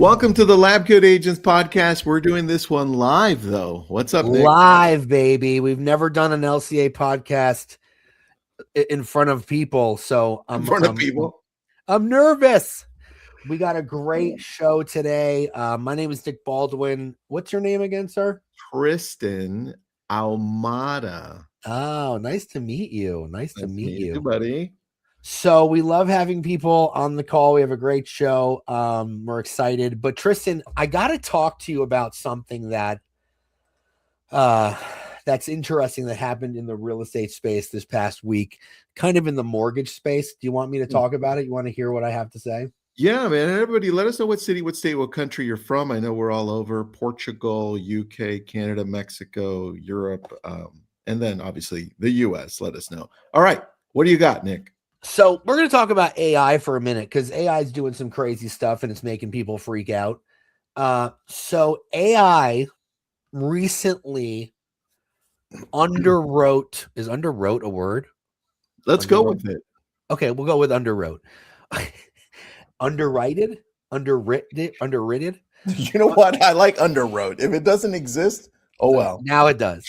Welcome to the Lab Coat Agents podcast. We're doing this one live, though. What's up, Nick? Live, baby. We've never done an LCA podcast in front of people, so I'm nervous. We got a great show today. My name is Nick Baldwin. What's your name again, sir? Tristan Ahumada. Oh, nice to meet you. Nice to meet you, buddy. So we love having people on the call. We have a great show. We're excited. But Tristan, I got to talk to you about something that that's interesting that happened in the real estate space this past week, kind of in the mortgage space. Do you want me to talk about it? You want to hear what I have to say? Yeah, man. Everybody, let us know what city, what state, what country you're from. I know we're all over Portugal, UK, Canada, Mexico, Europe, and then obviously the US. Let us know. All right. What do you got, Nick? So we're going to talk about AI for a minute because AI is doing some crazy stuff and it's making people freak out. So AI recently underwrote. Is underwrote a word? Let's go with it. Okay, we'll go with underwrote. Underwritten? Underwritten? You know what? I like underwrote. If it doesn't exist, oh well. Now it does.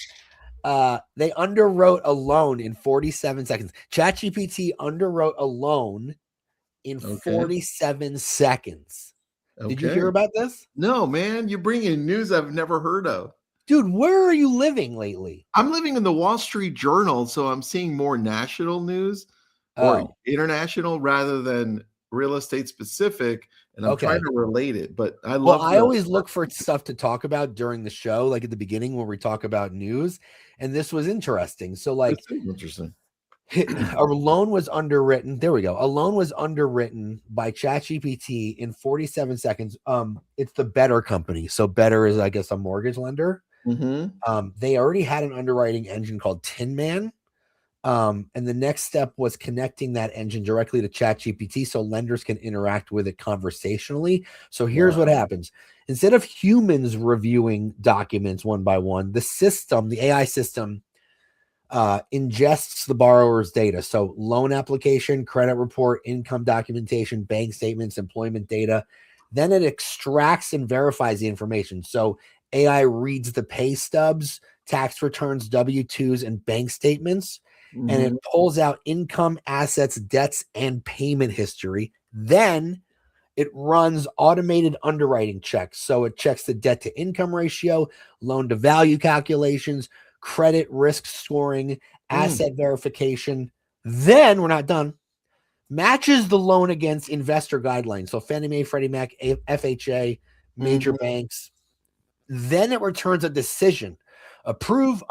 They underwrote a loan in 47 seconds. ChatGPT underwrote a loan in 47 seconds. Did you hear about this? No, man. You bring in news I've never heard of. Dude, where are you living lately? I'm living in the Wall Street Journal, so I'm seeing more national news or international rather than real estate specific. And I'm trying to relate it, but I always look for stuff to talk about during the show, like at the beginning when we talk about news. And this was interesting. So, like, interesting. A loan was underwritten. There we go. A loan was underwritten by ChatGPT in 47 seconds. It's the Better company. So Better is, I guess, a mortgage lender. Mm-hmm. They already had an underwriting engine called Tin Man. And the next step was connecting that engine directly to ChatGPT so lenders can interact with it conversationally. So here's what happens. Instead of humans reviewing documents one by one, the AI system, ingests the borrower's data. So loan application, credit report, income documentation, bank statements, employment data. Then it extracts and verifies the information. So AI reads the pay stubs, tax returns, W-2s, and bank statements. And it pulls out income, assets, debts, and payment history. Then it runs automated underwriting checks. So it checks the debt to income ratio, loan to value calculations, credit risk scoring, asset verification. Then we're not done. Matches the loan against investor guidelines. So Fannie Mae, Freddie Mac, FHA, major banks. Then it returns a decision: approve,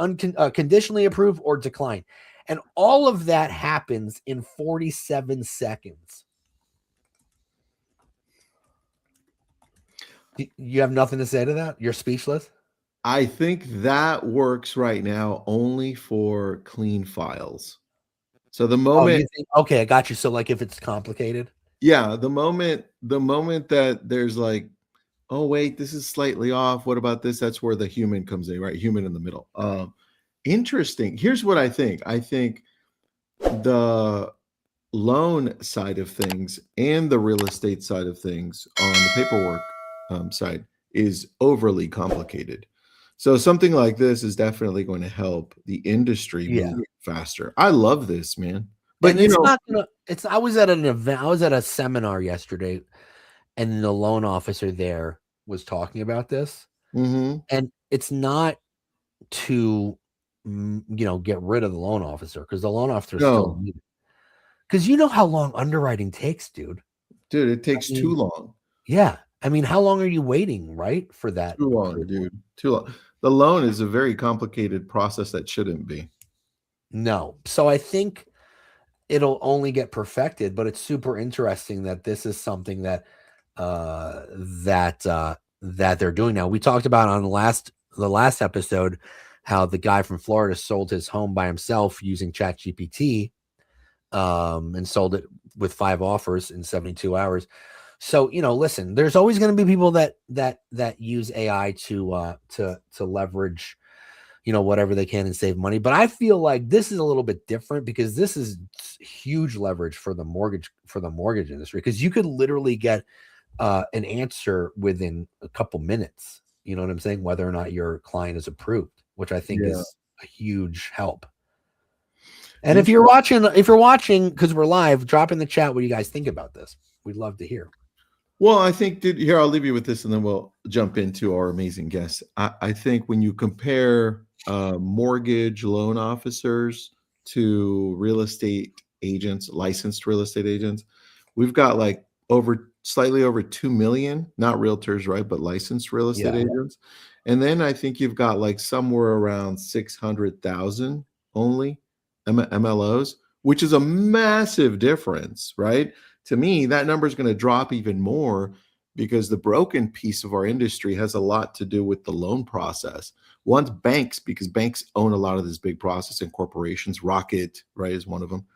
conditionally approve, or decline. And all of that happens in 47 seconds. You have nothing to say to that? You're speechless? I think that works right now only for clean files. So the moment... okay, I got you. So like if it's complicated? Yeah, the moment that there's like, oh, wait, this is slightly off. What about this? That's where the human comes in, right? Human in the middle. Interesting. Here's what I think. I think the loan side of things and the real estate side of things on the paperwork side is overly complicated. So something like this is definitely going to help the industry move faster. I love this, man. But I was at an event. I was at a seminar yesterday, and the loan officer there was talking about this. And it's not to get rid of the loan officer, because the loan officer is still needed. Because you know how long underwriting takes, dude. It takes too long. Yeah. I mean, how long are you waiting, right, for that? Too long, dude. Too long. The loan is a very complicated process that shouldn't be. No. So I think it'll only get perfected, but it's super interesting that this is something that that they're doing now. We talked about on the last episode how the guy from Florida sold his home by himself using ChatGPT, and sold it with 5 offers in 72 hours. So, listen, there's always going to be people that use AI to leverage, whatever they can and save money. But I feel like this is a little bit different because this is huge leverage for the mortgage industry, because you could literally get an answer within a couple minutes. You know what I'm saying? Whether or not your client is approved, which I think Yeah. is a huge help. And if you're watching, because we're live, drop in the chat what you guys think about this. We'd love to hear. Well, I think here, I'll leave you with this and then we'll jump into our amazing guests. I think when you compare mortgage loan officers to real estate agents, licensed real estate agents, we've got like slightly over 2 million, not realtors, right? But licensed real estate agents. And then I think you've got like somewhere around 600,000 only MLOs, which is a massive difference, right? To me, that number is going to drop even more because the broken piece of our industry has a lot to do with the loan process. Once banks, because banks own a lot of this big process and corporations, Rocket, right, is one of them.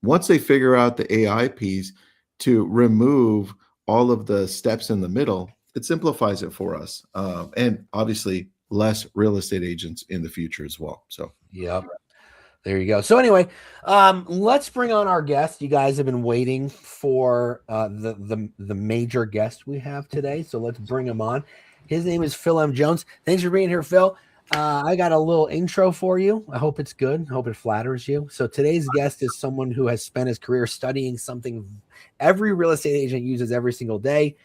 Once they figure out the AI piece to remove all of the steps in the middle, it simplifies it for us. And obviously less real estate agents in the future as well. So, yep. There you go. So anyway, let's bring on our guest. You guys have been waiting for the major guest we have today. So let's bring him on. His name is Phil M. Jones. Thanks for being here, Phil. I got a little intro for you. I hope it's good. I hope it flatters you. So today's guest is someone who has spent his career studying something every real estate agent uses every single day,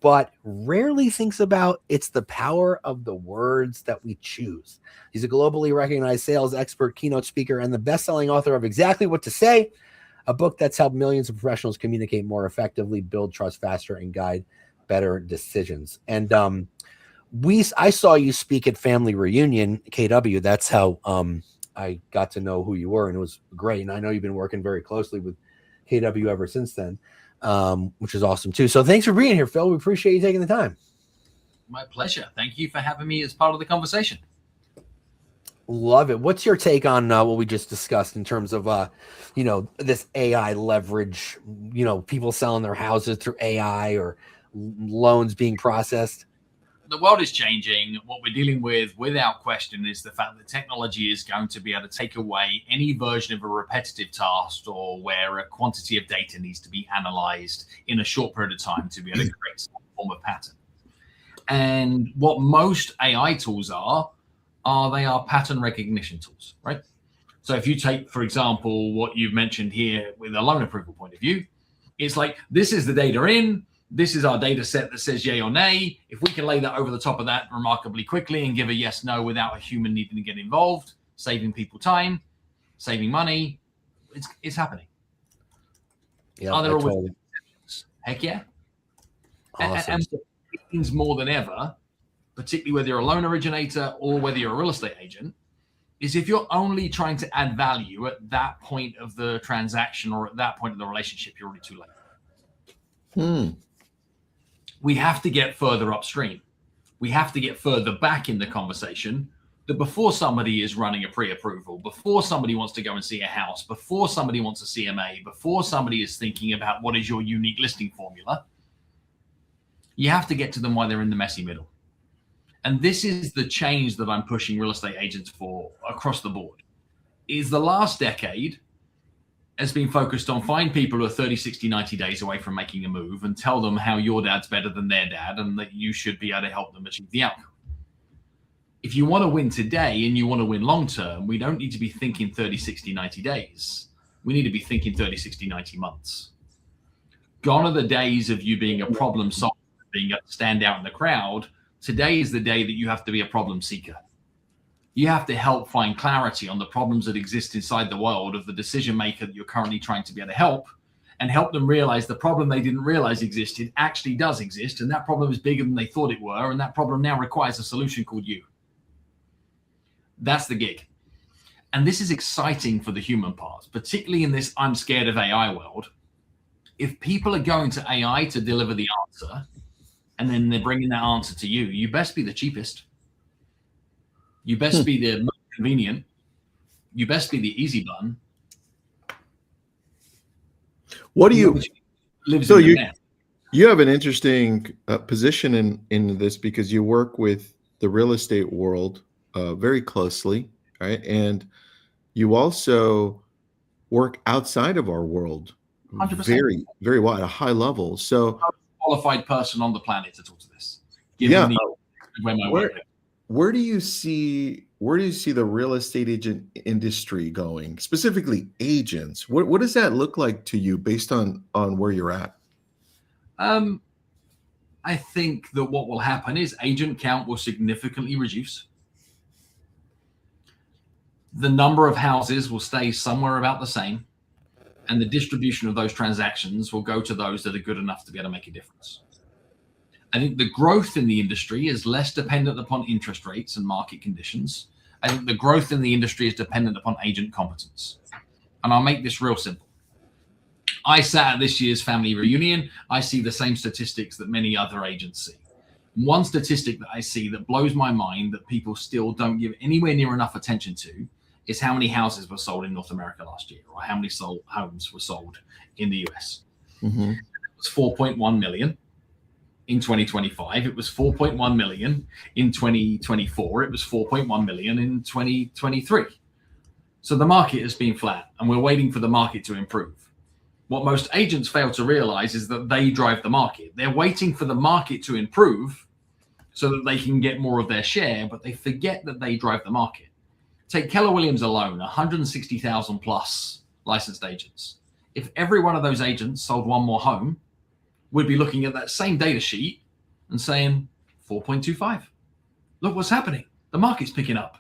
but rarely thinks about. It's the power of the words that we choose. He's a globally recognized sales expert, keynote speaker, and the best-selling author of Exactly What to Say, a book that's helped millions of professionals communicate more effectively, build trust faster, and guide better decisions. And I saw you speak at Family Reunion, KW. That's how I got to know who you were, and it was great. And I know you've been working very closely with KW ever since then, which is awesome too. So thanks for being here, Phil. We appreciate you taking the time. My pleasure. Thank you for having me as part of the conversation. Love it. What's your take on what we just discussed in terms of, this AI leverage, people selling their houses through AI or loans being processed? The world is changing. What we're dealing with, without question, is the fact that technology is going to be able to take away any version of a repetitive task or where a quantity of data needs to be analyzed in a short period of time to be able to create some form of pattern. And what most AI tools they are pattern recognition tools, right? So if you take, for example, what you've mentioned here with a loan approval point of view, it's like, this is the data in, this is our data set that says yay or nay. If we can lay that over the top of that remarkably quickly and give a yes, no without a human needing to get involved, saving people time, saving money, it's happening. Yeah, Are there always totally. exceptions? Heck yeah. Awesome. And it means more than ever, particularly whether you're a loan originator or whether you're a real estate agent, is if you're only trying to add value at that point of the transaction or at that point of the relationship, you're already too late. We have to get further upstream. We have to get further back in the conversation, that before somebody is running a pre-approval, before somebody wants to go and see a house, before somebody wants a CMA, before somebody is thinking about what is your unique listing formula, you have to get to them while they're in the messy middle. And this is the change that I'm pushing real estate agents for across the board. Is the last decade has been focused on find people who are 30, 60, 90 days away from making a move and tell them how your dad's better than their dad and that you should be able to help them achieve the outcome. If you want to win today and you want to win long term, we don't need to be thinking 30, 60, 90 days. We need to be thinking 30, 60, 90 months. Gone are the days of you being a problem solver, being able to stand out in the crowd. Today is the day that you have to be a problem seeker. You have to help find clarity on the problems that exist inside the world of the decision maker that you're currently trying to be able to help, and help them realize the problem they didn't realize existed actually does exist. And that problem is bigger than they thought it were. And that problem now requires a solution called you. That's the gig. And this is exciting for the human part, particularly in this I'm scared of AI world. If people are going to AI to deliver the answer, and then they're bringing that answer to you, you best be the cheapest. You best be the most convenient. You best be the easy button. What do you? So you have an interesting position in this because you work with the real estate world very closely, right? And you also work outside of our world 100%. very, very well at a high level. So qualified person on the planet to talk to this. Yeah. Where my work. Where do you see the real estate agent industry going? Specifically, agents. What does that look like to you based on where you're at? I think that what will happen is agent count will significantly reduce. The number of houses will stay somewhere about the same, and the distribution of those transactions will go to those that are good enough to be able to make a difference. I think the growth in the industry is less dependent upon interest rates and market conditions. I think the growth in the industry is dependent upon agent competence. And I'll make this real simple. I sat at this year's family reunion. I see the same statistics that many other agents see. One statistic that I see that blows my mind that people still don't give anywhere near enough attention to is how many houses were sold in North America last year, or how many homes were sold in the US. Mm-hmm. It was 4.1 million in 2025. It was 4.1 million in 2024. It was 4.1 million in 2023. So the market has been flat, and we're waiting for the market to improve. What most agents fail to realize is that they drive the market. They're waiting for the market to improve so that they can get more of their share, but they forget that they drive the market. Take Keller Williams alone, 160,000 plus licensed agents. If every one of those agents sold one more home, we'd be looking at that same data sheet and saying 4.25. Look what's happening. The market's picking up.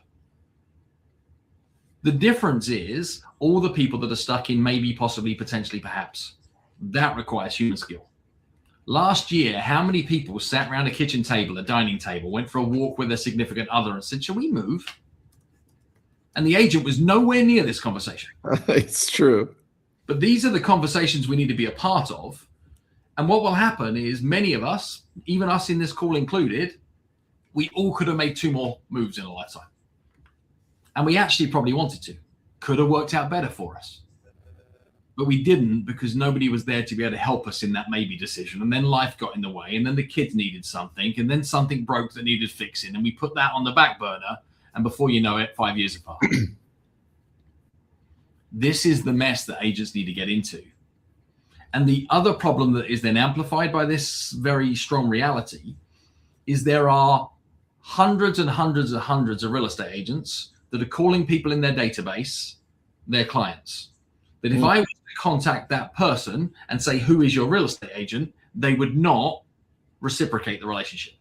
The difference is all the people that are stuck in maybe, possibly, potentially, perhaps. That requires human skill. Last year, how many people sat around a kitchen table, a dining table, went for a walk with their significant other and said, shall we move? And the agent was nowhere near this conversation. It's true. But these are the conversations we need to be a part of. And what will happen is many of us, even us in this call included, we all could have made 2 more moves in a lifetime. And we actually probably wanted to. Could have worked out better for us. But we didn't because nobody was there to be able to help us in that maybe decision. And then life got in the way, and then the kids needed something, and then something broke that needed fixing. And we put that on the back burner, and before you know it, 5 years apart. This is the mess that agents need to get into. And the other problem that is then amplified by this very strong reality is there are hundreds and hundreds and hundreds of real estate agents that are calling people in their database their clients. That if I was to contact that person and say, who is your real estate agent, they would not reciprocate the relationship.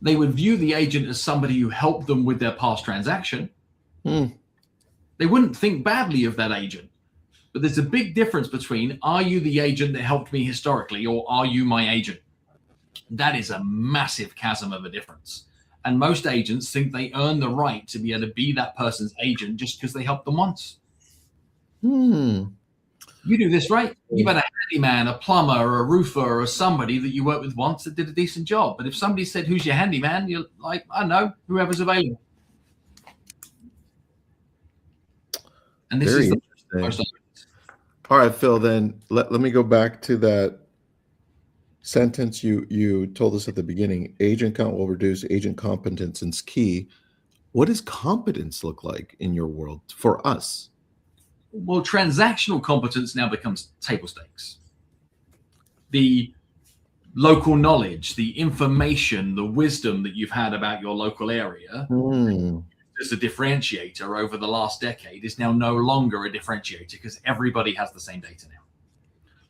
They would view the agent as somebody who helped them with their past transaction. They wouldn't think badly of that agent. But there's a big difference between, are you the agent that helped me historically, or are you my agent? That is a massive chasm of a difference. And most agents think they earn the right to be able to be that person's agent just because they helped them once. You do this right. You've had a handyman, a plumber, a roofer, or somebody that you worked with once that did a decent job. But if somebody said, who's your handyman? You're like, I don't know, whoever's available. And this is the most. All right, Phil, then let me go back to that sentence you told us at the beginning. Agent count will reduce, agent competence is key. What does competence look like in your world for us? Well, transactional competence now becomes table stakes. The local knowledge, the information, the wisdom that you've had about your local area as a differentiator over the last decade is now no longer a differentiator because everybody has the same data now.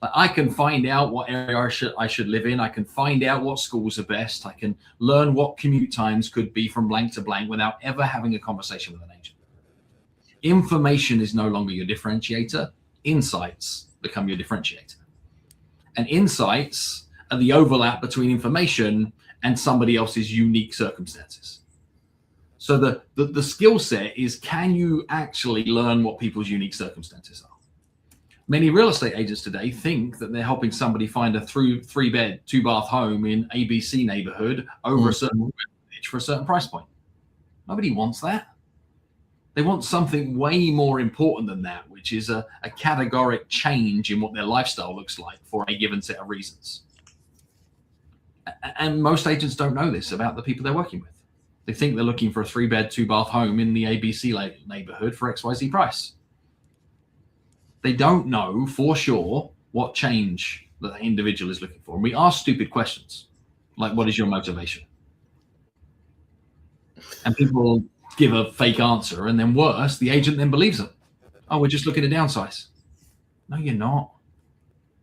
Like, I can find out what area I should live in. I can find out what schools are best. I can learn what commute times could be from blank to blank without ever having a conversation with an agent. Information is no longer your differentiator. Insights become your differentiator. And insights are the overlap between information and somebody else's unique circumstances. So the skill set is, can you actually learn what people's unique circumstances are? Many real estate agents today think that they're helping somebody find a 3-bed, 2-bath home in ABC neighborhood over a certain for a certain price point. Nobody wants that. They want something way more important than that, which is a categoric change in what their lifestyle looks like for a given set of reasons. And most agents don't know this about the people they're working with. They think they're looking for a 3-bed, 2-bath home in the ABC neighborhood for XYZ price. They don't know for sure what change that the individual is looking for. And we ask stupid questions like, what is your motivation? And people give a fake answer, and then worse, the agent then believes them. Oh, we're just looking to downsize. No, you're not.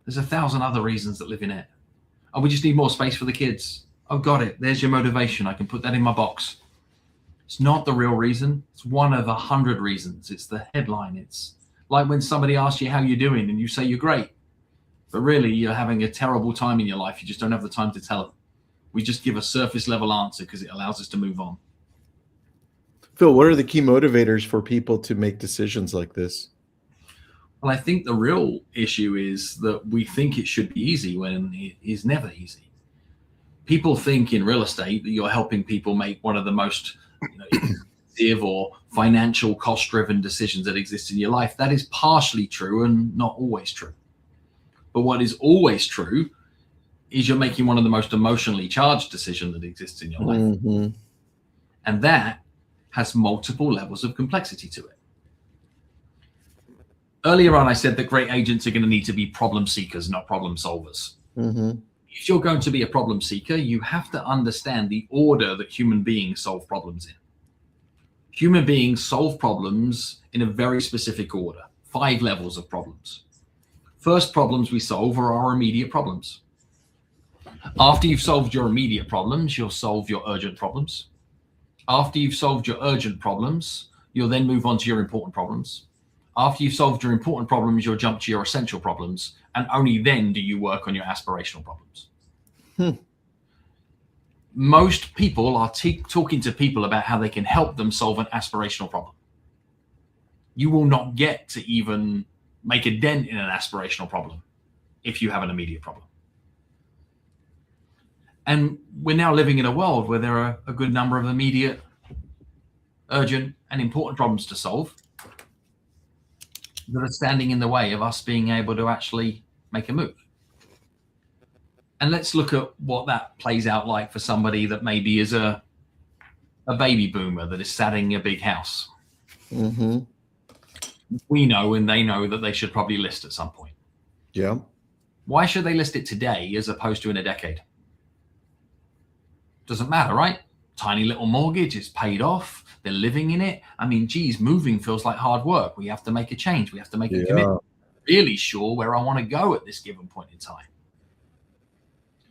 There's 1,000 other reasons that live in it. Oh, we just need more space for the kids. Oh, got it. There's your motivation. I can put that in my box. It's not the real reason. It's one of 100 reasons. It's the headline. It's like when somebody asks you how you're doing and you say you're great, but really you're having a terrible time in your life. You just don't have the time to tell them. We just give a surface level answer because it allows us to move on. Phil, what are the key motivators for people to make decisions like this? Well, I think the real issue is that we think it should be easy when it is never easy. People think in real estate that you're helping people make one of the most expensive or financial cost-driven decisions that exist in your life. That is partially true and not always true. But what is always true is you're making one of the most emotionally charged decisions that exists in your life. Mm-hmm. And that has multiple levels of complexity to it. Earlier on, I said that great agents are going to need to be problem seekers, not problem solvers. Mm-hmm. If you're going to be a problem seeker, you have to understand the order that human beings solve problems in. Human beings solve problems in a very specific order, 5 levels of problems. First problems we solve are our immediate problems. After you've solved your immediate problems, you'll solve your urgent problems. After you've solved your urgent problems, you'll then move on to your important problems. After you've solved your important problems, you'll jump to your essential problems, and only then do you work on your aspirational problems. Most people are talking to people about how they can help them solve an aspirational problem. You will not get to even make a dent in an aspirational problem if you have an immediate problem. And we're now living in a world where there are a good number of immediate, urgent, and important problems to solve that are standing in the way of us being able to actually make a move. And let's look at what that plays out like for somebody that maybe is a baby boomer that is sat in a big house. Mm-hmm. We know and they know that they should probably list at some point. Yeah. Why should they list it today as opposed to in a decade? Doesn't matter, right? Tiny little mortgage, it's paid off. They're living in it. I mean, geez, moving feels like hard work. We have to make a change. We have to make a commitment. Really sure where I want to go at this given point in time.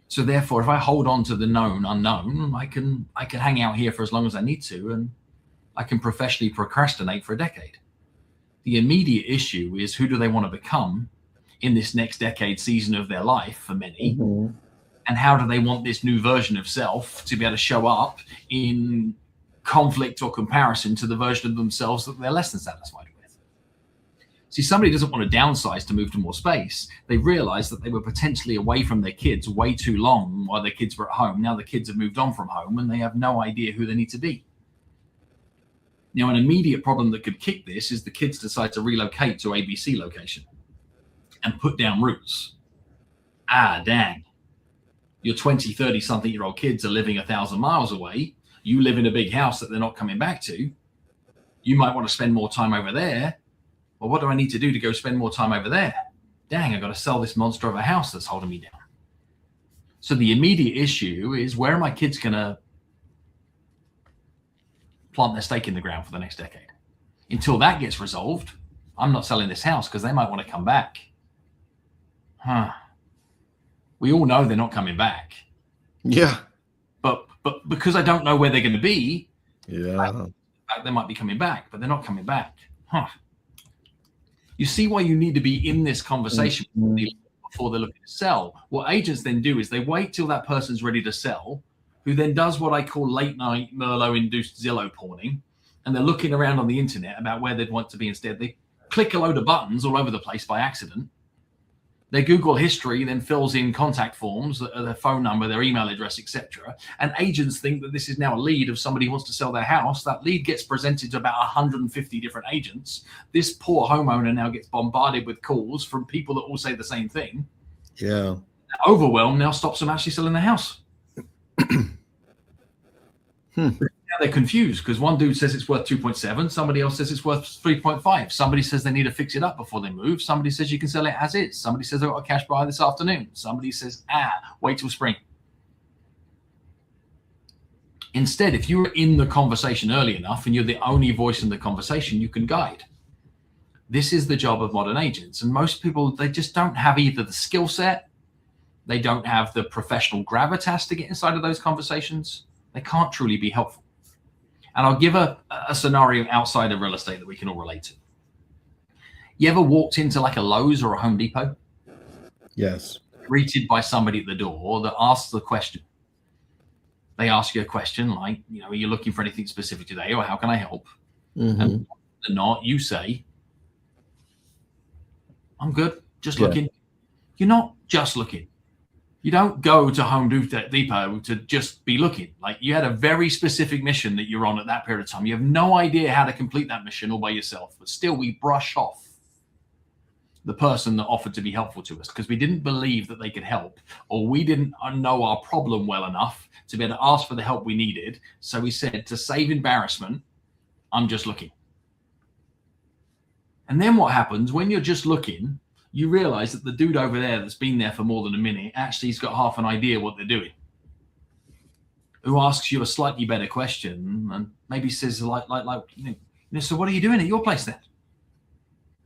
So therefore, if I hold on to the known unknown, I can hang out here for as long as I need to, and I can professionally procrastinate for a decade. The immediate issue is, who do they want to become in this next decade season of their life for many? Mm-hmm. And how do they want this new version of self to be able to show up in conflict or comparison to the version of themselves that they're less than satisfied with? See, somebody doesn't want to downsize to move to more space. They realize that they were potentially away from their kids way too long while their kids were at home. Now the kids have moved on from home and they have no idea who they need to be. Now, an immediate problem that could kick this is the kids decide to relocate to ABC location and put down roots. Ah, dang. Your 20, 30 something year old kids are living 1,000 miles away. You live in a big house that they're not coming back to. You might want to spend more time over there. Well, what do I need to do to go spend more time over there? Dang, I've got to sell this monster of a house that's holding me down. So the immediate issue is, where are my kids going to plant their stake in the ground for the next decade? Until that gets resolved, I'm not selling this house because they might want to come back. We all know they're not coming back. Yeah. But because I don't know where they're going to be, they might be coming back, but they're not coming back. You see why you need to be in this conversation before they're looking to sell. What agents then do is they wait till that person's ready to sell, who then does what I call late night Merlot-induced Zillow porning, and they're looking around on the internet about where they'd want to be instead. They click a load of buttons all over the place by accident. Their Google history then fills in contact forms, their phone number, their email address, etc. And agents think that this is now a lead of somebody who wants to sell their house. That lead gets presented to about 150 different agents. This poor homeowner now gets bombarded with calls from people that all say the same thing. Yeah. Overwhelm now stops them actually selling the house. Now they're confused because one dude says it's worth 2.7, somebody else says it's worth 3.5. Somebody says they need to fix it up before they move. Somebody says you can sell it as is. Somebody says I've got a cash buy this afternoon. Somebody says, wait till spring. Instead, if you were in the conversation early enough and you're the only voice in the conversation, you can guide. This is the job of modern agents. And most people, they just don't have either the skill set, they don't have the professional gravitas to get inside of those conversations. They can't truly be helpful. And I'll give a scenario outside of real estate that we can all relate to. You ever walked into like a Lowe's or a Home Depot? Yes. Greeted by somebody at the door that asks the question. They ask you a question like, are you looking for anything specific today, or how can I help? Mm-hmm. And not, you say, I'm good, just looking. You're not just looking. You don't go to Home Depot to just be looking. Like, you had a very specific mission that you're on at that period of time. You have no idea how to complete that mission all by yourself, but still we brush off the person that offered to be helpful to us because we didn't believe that they could help, or we didn't know our problem well enough to be able to ask for the help we needed. So we said, to save embarrassment, I'm just looking. And then what happens when you're just looking, you realize that the dude over there that's been there for more than a minute actually has got half an idea what they're doing, who asks you a slightly better question and maybe says so what are you doing at your place then?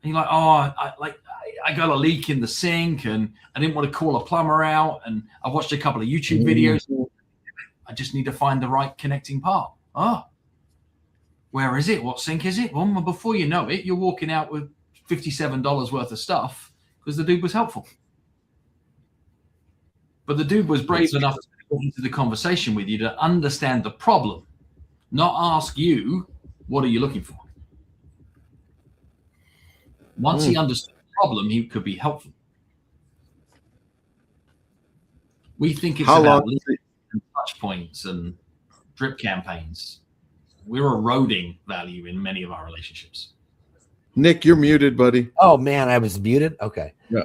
And you're like, I got a leak in the sink and I didn't want to call a plumber out, and I watched a couple of YouTube videos. I just need to find the right connecting part. Where is it? What sink is it? Well, before you know it, you're walking out with $57 worth of stuff because the dude was helpful. But the dude was brave enough to go into the conversation with you to understand the problem, not ask you, what are you looking for? Once he understood the problem, he could be helpful. We think it's about touch points and drip campaigns. We're eroding value in many of our relationships. Nick, you're muted, buddy. Oh man, I was muted. Okay. Yeah.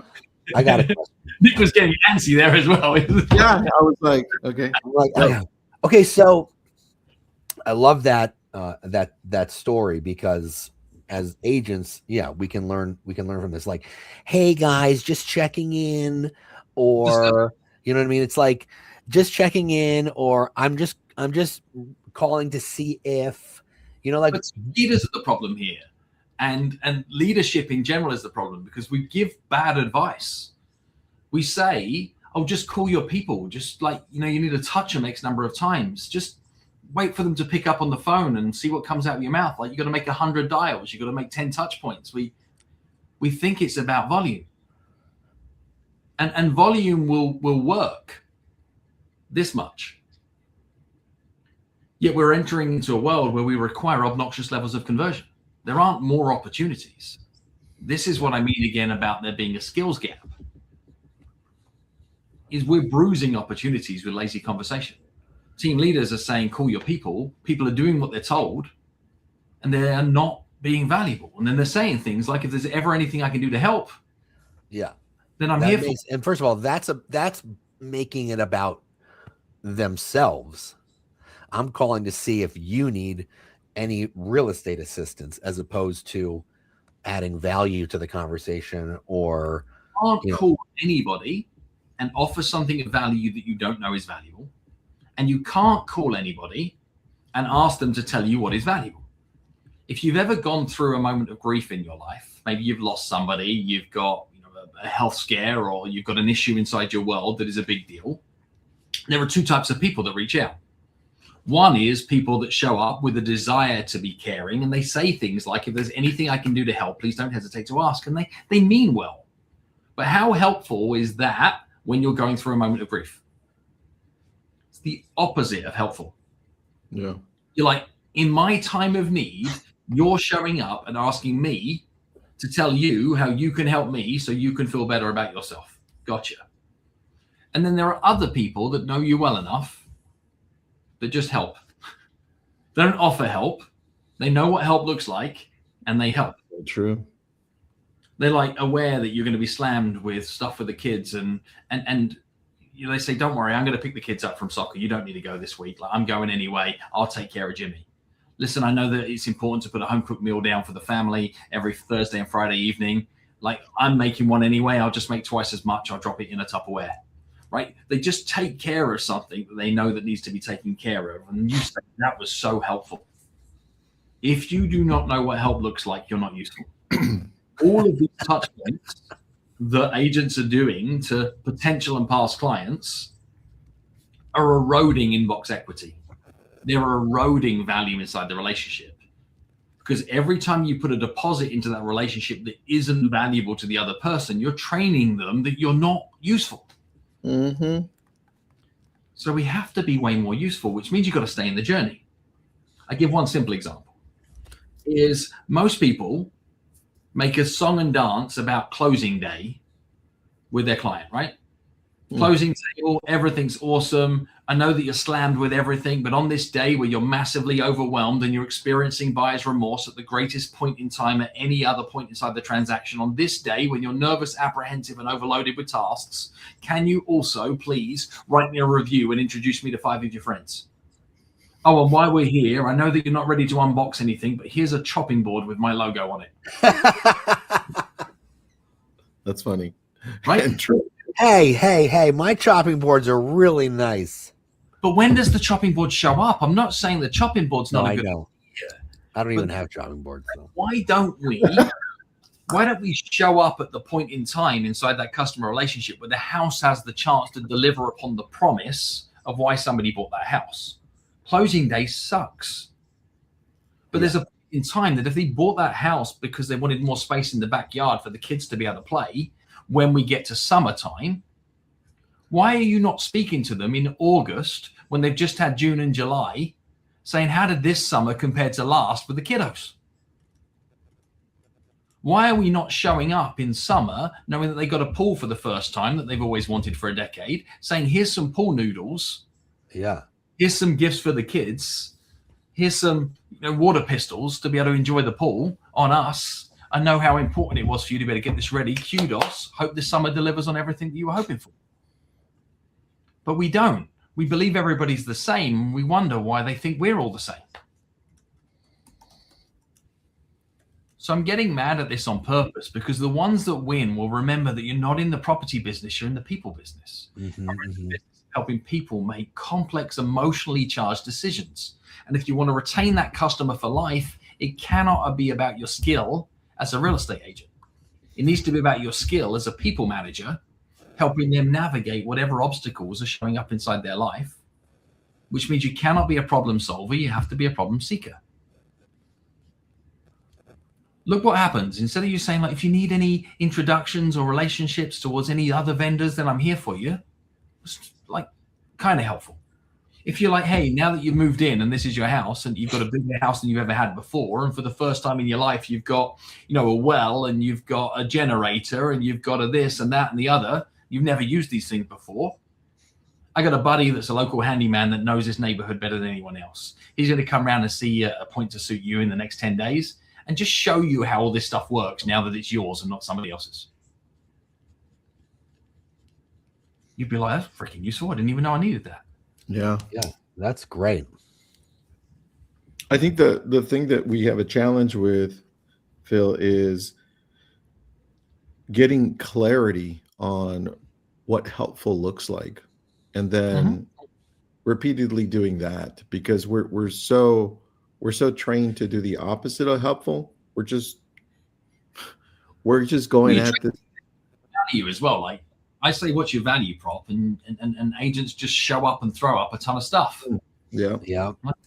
I got it. Nick was getting antsy there as well. Yeah, I was like, okay. Okay, so I love that that story because as agents, we can learn from this. Like, hey guys, just checking in, or you know what I mean? It's like just checking in, or I'm just calling to see if But leaders are the problem here, and leadership in general is the problem because we give bad advice. We say, just call your people, just you need to touch them X number of times, just wait for them to pick up on the phone and see what comes out of your mouth. Like, you got to make 100 dials, you got to make 10 touch points. We think it's about volume, and volume will work this much. Yet we're entering into a world where we require obnoxious levels of conversion. There aren't more opportunities. This is what I mean again about there being a skills gap. Is we're bruising opportunities with lazy conversation. Team leaders are saying, call your people. People are doing what they're told, and they're not being valuable. And then they're saying things like, if there's ever anything I can do to help, then I'm here for. And first of all, that's making it about themselves. I'm calling to see if you need any real estate assistance, as opposed to adding value to the conversation, or can't call anybody and offer something of value that you don't know is valuable. And you can't call anybody and ask them to tell you what is valuable. If you've ever gone through a moment of grief in your life, maybe you've lost somebody, you've got a health scare, or you've got an issue inside your world that is a big deal, there are two types of people that reach out. One is people that show up with a desire to be caring, and they say things like, if there's anything I can do to help, please don't hesitate to ask. And they mean well. But how helpful is that when you're going through a moment of grief? It's the opposite of helpful. Yeah. You're like, in my time of need, you're showing up and asking me to tell you how you can help me so you can feel better about yourself. Gotcha. And then there are other people that know you well enough that just help. They don't offer help. They know what help looks like, and they help. True. They're aware that you're going to be slammed with stuff for the kids, and they say, don't worry, I'm going to pick the kids up from soccer. You don't need to go this week. Like, I'm going anyway. I'll take care of Jimmy. Listen, I know that it's important to put a home cooked meal down for the family every Thursday and Friday evening. Like, I'm making one anyway. I'll just make twice as much. I'll drop it in a Tupperware, right? They just take care of something that they know that needs to be taken care of. And you say that was so helpful. If you do not know what help looks like, you're not useful. All of these touch points that agents are doing to potential and past clients are eroding inbox equity. They're eroding value inside the relationship, because every time you put a deposit into that relationship that isn't valuable to the other person, you're training them that you're not useful. Mm-hmm. So we have to be way more useful, which means you've got to stay in the journey. I give one simple example. Is most people make a song and dance about closing day with their client, right? Closing table, everything's awesome. I know that you're slammed with everything, but on this day where you're massively overwhelmed and you're experiencing buyer's remorse at the greatest point in time at any other point inside the transaction, on this day when you're nervous, apprehensive, and overloaded with tasks, can you also please write me a review and introduce me to 5 of your friends? Oh, and while we're here, I know that you're not ready to unbox anything, but here's a chopping board with my logo on it. That's funny. Right? And true. Hey, my chopping boards are really nice. But when does the chopping board show up? I'm not saying the chopping board's not a good idea. I don't even have chopping boards. So. Why don't we show up at the point in time inside that customer relationship where the house has the chance to deliver upon the promise of why somebody bought that house? Closing day sucks. But there's a point in time that if they bought that house because they wanted more space in the backyard for the kids to be able to play, when we get to summertime, why are you not speaking to them in August when they've just had June and July, saying, how did this summer compare to last with the kiddos? Why are we not showing up in summer knowing that they got a pool for the first time that they've always wanted for a decade, saying, here's some pool noodles. Yeah. Here's some gifts for the kids. Here's some water pistols to be able to enjoy the pool on us. I know how important it was for you to be able to get this ready. Kudos. Hope this summer delivers on everything that you were hoping for. But we don't. We believe everybody's the same. We wonder why they think we're all the same. So I'm getting mad at this on purpose, because the ones that win will remember that you're not in the property business, you're in the people business. Helping people make complex, emotionally charged decisions. And if you want to retain that customer for life, it cannot be about your skill as a real estate agent. It needs to be about your skill as a people manager, helping them navigate whatever obstacles are showing up inside their life, which means you cannot be a problem solver. You have to be a problem seeker. Look what happens. Instead of you saying, like, if you need any introductions or relationships towards any other vendors, then I'm here for you. It's like kind of helpful. If you're like, hey, now that you've moved in and this is your house and you've got a bigger house than you've ever had before, and for the first time in your life, you've got, a well and you've got a generator and you've got a this and that and the other, you've never used these things before. I got a buddy that's a local handyman that knows this neighborhood better than anyone else. He's going to come around and see a point to suit you in the next 10 days and just show you how all this stuff works now that it's yours and not somebody else's. You'd be like, that's freaking useful. I didn't even know I needed that. Yeah. Yeah, that's great. I think the thing that we have a challenge with, Phil, is getting clarity on what helpful looks like, and then repeatedly doing that, because we're so trained to do the opposite of helpful. We're just going at this value as well. Like, I say, what's your value prop? And agents just show up and throw up a ton of stuff. Yeah. Not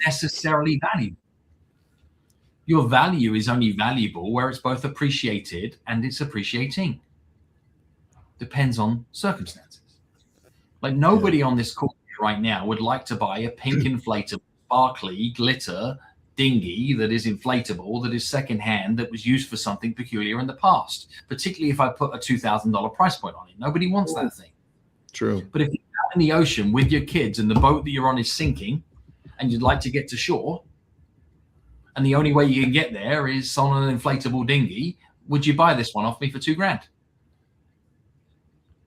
necessarily value. Your value is only valuable where it's both appreciated and it's appreciating. Depends on circumstances. Like, nobody on this call right now would like to buy a pink inflatable, sparkly, glitter dinghy that is inflatable, that is secondhand, that was used for something peculiar in the past, particularly if I put a $2,000 price point on it. Nobody wants that thing. True. But if you're out in the ocean with your kids and the boat that you're on is sinking and you'd like to get to shore, and the only way you can get there is on an inflatable dinghy, would you buy this one off me for $2,000?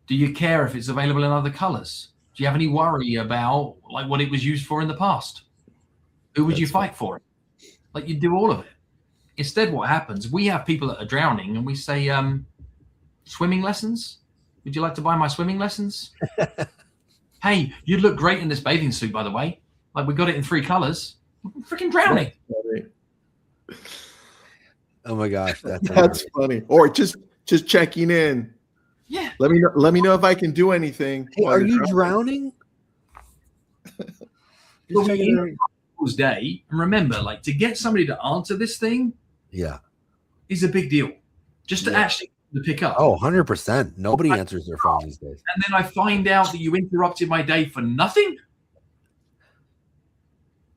Do you care if it's available in other colors? Do you have any worry about like what it was used for in the past? Who would you fight for? Like, you do all of it. Instead, what happens, we have people that are drowning and we say, swimming lessons? Would you like to buy my swimming lessons? Hey, you'd look great in this bathing suit, by the way. Like, we got it in 3 colors. I'm freaking drowning. Oh my gosh, that's funny. Or just checking in. Yeah. Let me know if I can do anything. Hey, are you drowning? Day, and remember, like, to get somebody to answer this thing, is a big deal. Just to actually pick up. Oh, 100%. Nobody answers their phone these days. And then I find out that you interrupted my day for nothing.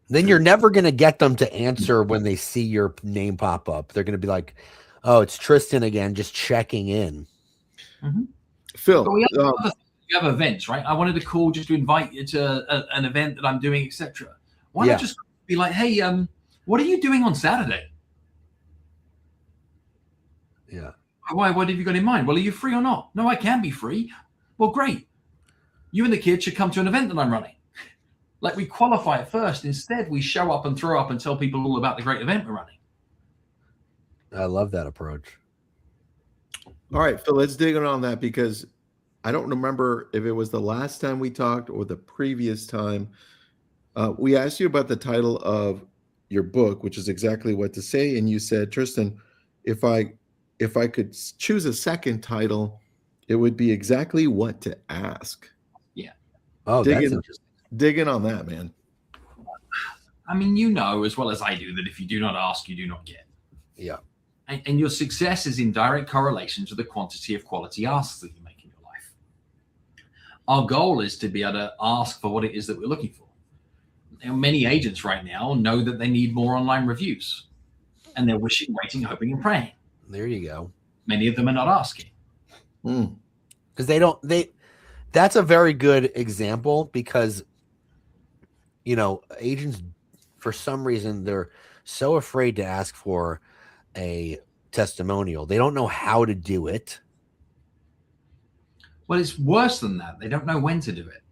Then you're never going to get them to answer when they see your name pop up. They're going to be like, "Oh, it's Tristan again, just checking in." Mm-hmm. Phil, we have events, right? I wanted to call just to invite you to an event that I'm doing, etc. Why not just be like, "Hey, what are you doing on Saturday?" Yeah. Why? What have you got in mind? Well, are you free or not? No, I can be free. Well, great. You and the kids should come to an event that I'm running. Like, we qualify it first. Instead, we show up and throw up and tell people all about the great event we're running. I love that approach. All right, Phil, let's dig in on that, because I don't remember if it was the last time we talked or the previous time. We asked you about the title of your book, which is Exactly What to Say. And you said, Tristan, if I could choose a second title, it would be Exactly What to Ask. Yeah. Oh, that's interesting. Dig in on that, man. I mean, you know as well as I do that if you do not ask, you do not get. Yeah. And your success is in direct correlation to the quantity of quality asks that you make in your life. Our goal is to be able to ask for what it is that we're looking for. And many agents right now know that they need more online reviews. And they're wishing, waiting, hoping, and praying. There you go. Many of them are not asking. Because that's a very good example, because agents, for some reason, they're so afraid to ask for a testimonial. They don't know how to do it. Well, it's worse than that. They don't know when to do it.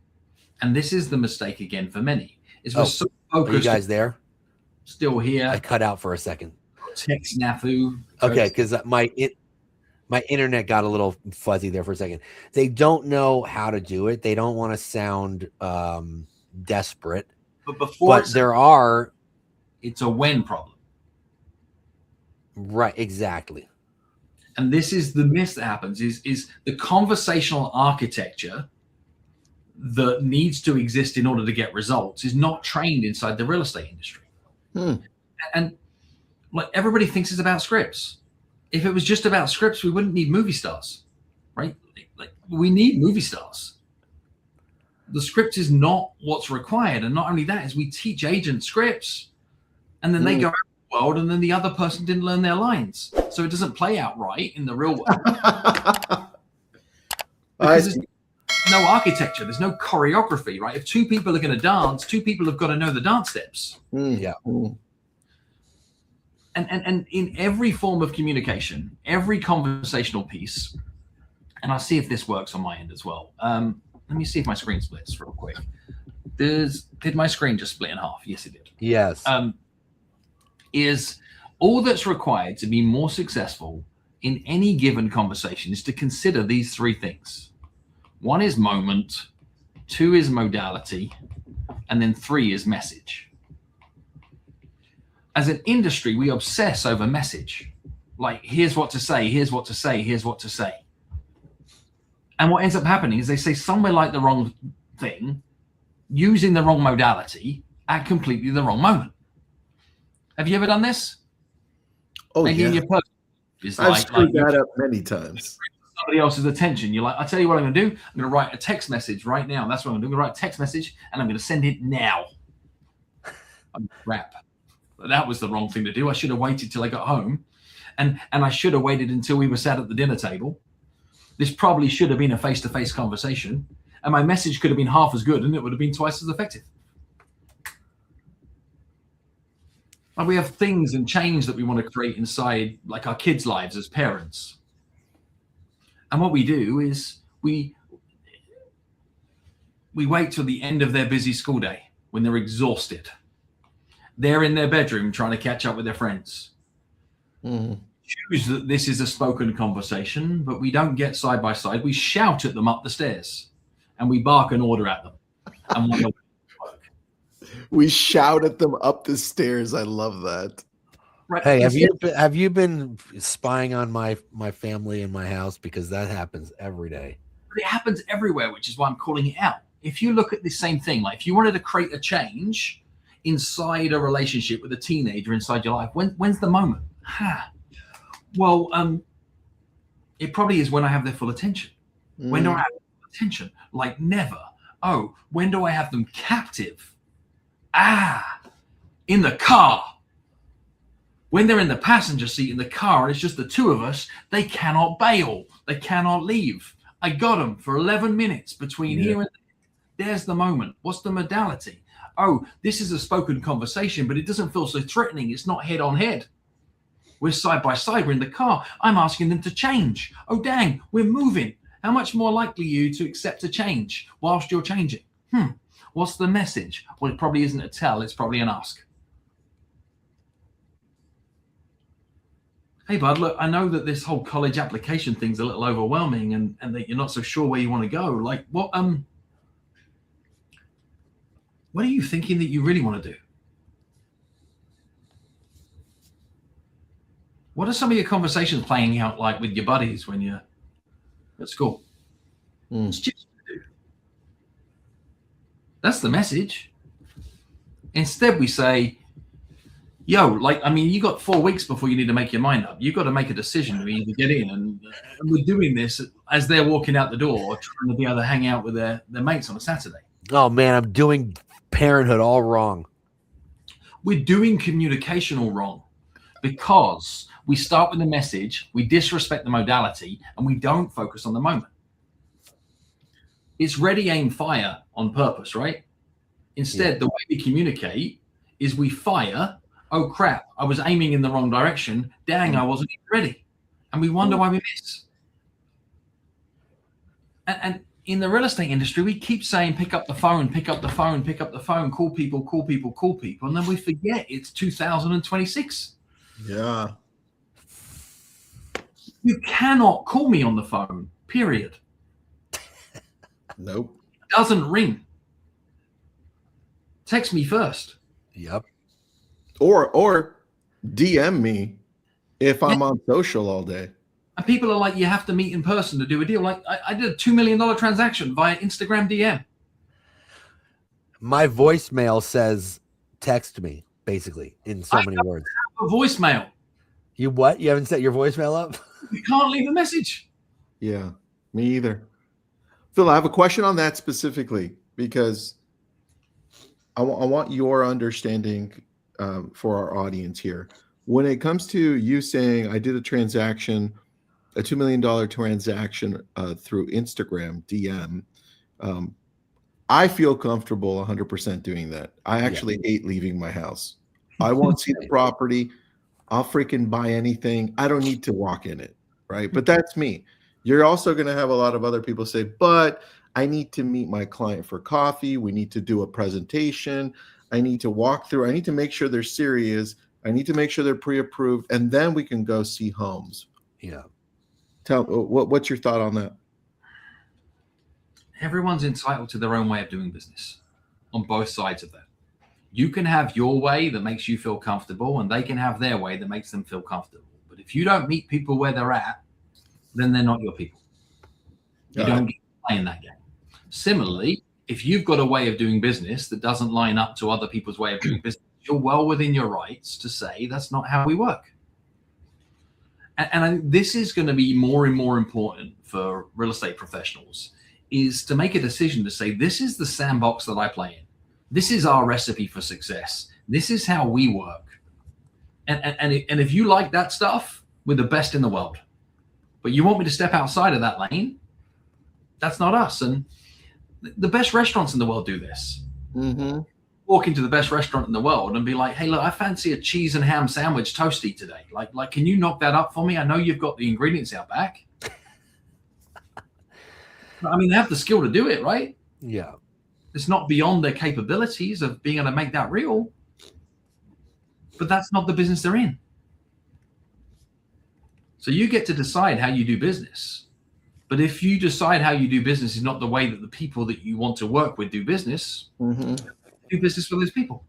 And this is the mistake again for many. We're so focused. Are you guys there? Still here. I cut out for a second. Tech snafu. Okay, because my internet got a little fuzzy there for a second. They don't know how to do it. They don't want to sound desperate. But it's a when problem. Right, exactly. And this is the miss that happens is the conversational architecture that needs to exist in order to get results is not trained inside the real estate industry. And like, everybody thinks it's about scripts. If it was just about scripts, we wouldn't need movie stars, right? Like, we need movie stars. The script is not what's required. And not only that, is we teach agents scripts, and then they go out in the world, and then the other person didn't learn their lines. So it doesn't play out right in the real world. Because there's no architecture. There's no choreography, right? If 2 people are going to dance, 2 people have got to know the dance steps. Yeah. And in every form of communication, every conversational piece, and I'll see if this works on my end as well. Let me see if my screen splits real quick. Did my screen just split in half? Yes, it did. Yes. Is all that's required to be more successful in any given conversation is to consider these 3 things. 1 is moment, 2 is modality, and then 3 is message. As an industry, we obsess over message. Like, here's what to say, here's what to say, here's what to say. And what ends up happening is they say somewhere like the wrong thing, using the wrong modality at completely the wrong moment. Have you ever done this? Oh, maybe yeah. in your post, I've screwed that up many times. Somebody else's attention. You're like, I'll tell you what I'm going to do. I'm going to write a text message right now. That's what I'm going to do. I'm going to write a text message, and I'm going to send it now. Crap. That was the wrong thing to do. I should have waited till I got home, and I should have waited until we were sat at the dinner table. This probably should have been a face-to-face conversation, and my message could have been half as good, and it would have been twice as effective. And we have things and change that we want to create inside, like our kids' lives as parents. And what we do is we we wait till the end of their busy school day when they're exhausted. They're in their bedroom trying to catch up with their friends. Choose that this is a spoken conversation, but we don't get side by side. We shout at them up the stairs and we bark an order at them. And wonder we shout at them up the stairs. I love that. right. Hey, have you been spying on my family in my house? Because that happens every day. But it happens everywhere, which is why I'm calling it out. If you look at the same thing, like if you wanted to create a change inside a relationship with a teenager inside your life, when's the moment? Well, it probably is when I have their full attention. When do I have their full attention? Like never. Oh, when do I have them captive? In the car. When they're in the passenger seat in the car and it's just the two of us, they cannot bail. They cannot leave. I got them for 11 minutes between here and there. There's the moment. What's the modality? Oh, this is a spoken conversation, but it doesn't feel so threatening. It's not head on head. We're side by side. We're in the car. I'm asking them to change. Oh, dang, we're moving. How much more likely are you to accept a change whilst you're changing? What's the message? Well, it probably isn't a tell. It's probably an ask. Hey, bud, look, I know that this whole college application thing's a little overwhelming and that you're not so sure where you want to go. Like, what are you thinking that you really want to do? What are some of your conversations playing out like with your buddies when you're at school? It's just that's the message. Instead, we say, yo, like, I mean, you got 4 weeks before you need to make your mind up. You got to make a decision to either get in. And we're doing this as they're walking out the door, trying to be able to hang out with their mates on a Saturday. Oh, man, I'm doing parenthood all wrong. We're doing communication all wrong because we start with the message, we disrespect the modality, and we don't focus on the moment. It's ready, aim, fire on purpose, right? Instead, the way we communicate is we fire. Oh, crap, I was aiming in the wrong direction. Dang, I wasn't even ready. And we wonder why we miss. And in the real estate industry, we keep saying, pick up the phone, pick up the phone, pick up the phone, call people, call people, call people. And then we forget it's 2026. Yeah. You cannot call me on the phone, period. Nope. It doesn't ring. Text me first. Yep. Or DM me if I'm on social all day. And people are like, you have to meet in person to do a deal. Like I did a $2 million transaction via Instagram DM. My voicemail says text me, basically, in so many words. A voicemail. You what? You haven't set your voicemail up? You can't leave a message. Yeah, me either. Phil, I have a question on that specifically because I want your understanding for our audience here. When it comes to you saying I did a transaction, a $2 million transaction through Instagram DM, I feel comfortable 100% doing that. I actually hate leaving my house. I won't see the property. I'll freaking buy anything. I don't need to walk in it, right? But that's me. You're also going to have a lot of other people say, but I need to meet my client for coffee. We need to do a presentation. I need to walk through. I need to make sure they're serious. I need to make sure they're pre-approved. And then we can go see homes. Yeah. What's your thought on that? Everyone's entitled to their own way of doing business on both sides of that. You can have your way that makes you feel comfortable, and they can have their way that makes them feel comfortable. But if you don't meet people where they're at, then they're not your people. You don't get to play in that game. Similarly, if you've got a way of doing business that doesn't line up to other people's way of doing business, you're well within your rights to say that's not how we work. And I think this is going to be more and more important for real estate professionals, is to make a decision to say, this is the sandbox that I play in. This is our recipe for success. This is how we work. And if you like that stuff, we're the best in the world. But you want me to step outside of that lane? That's not us. And the best restaurants in the world do this. Mm-hmm. Walk into the best restaurant in the world and be like, hey, look, I fancy a cheese and ham sandwich toasty today. Like, can you knock that up for me? I know you've got the ingredients out back. I mean, they have the skill to do it, right? Yeah. It's not beyond their capabilities of being able to make that real. But that's not the business they're in. So you get to decide how you do business. But if you decide how you do business is not the way that the people that you want to work with do business, do business with those people.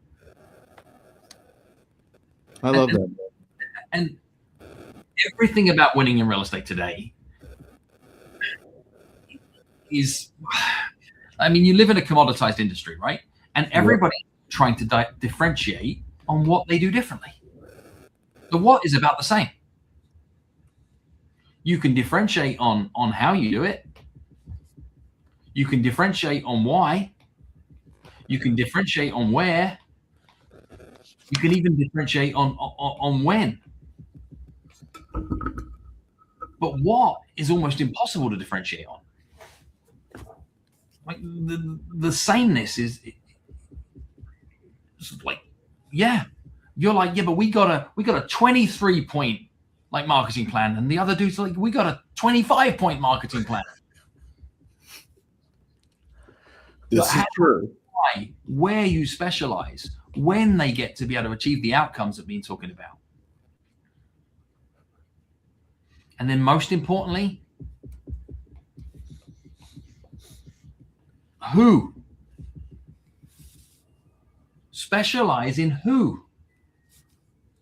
I love that. And everything about winning in real estate today is, I mean, you live in a commoditized industry, right? And everybody's trying to differentiate on what they do differently. The what is about the same. You can differentiate on how you do it. You can differentiate on why. You can differentiate on where. You can even differentiate on when. But what is almost impossible to differentiate on. Like the sameness is like, yeah, you're like, yeah, but we got a 23-point like marketing plan, and the other dude's like, we got a 25-point marketing plan. This is true. Why, where you specialize, when they get to be able to achieve the outcomes that we've been talking about. And then most importantly, who? Specialize in who,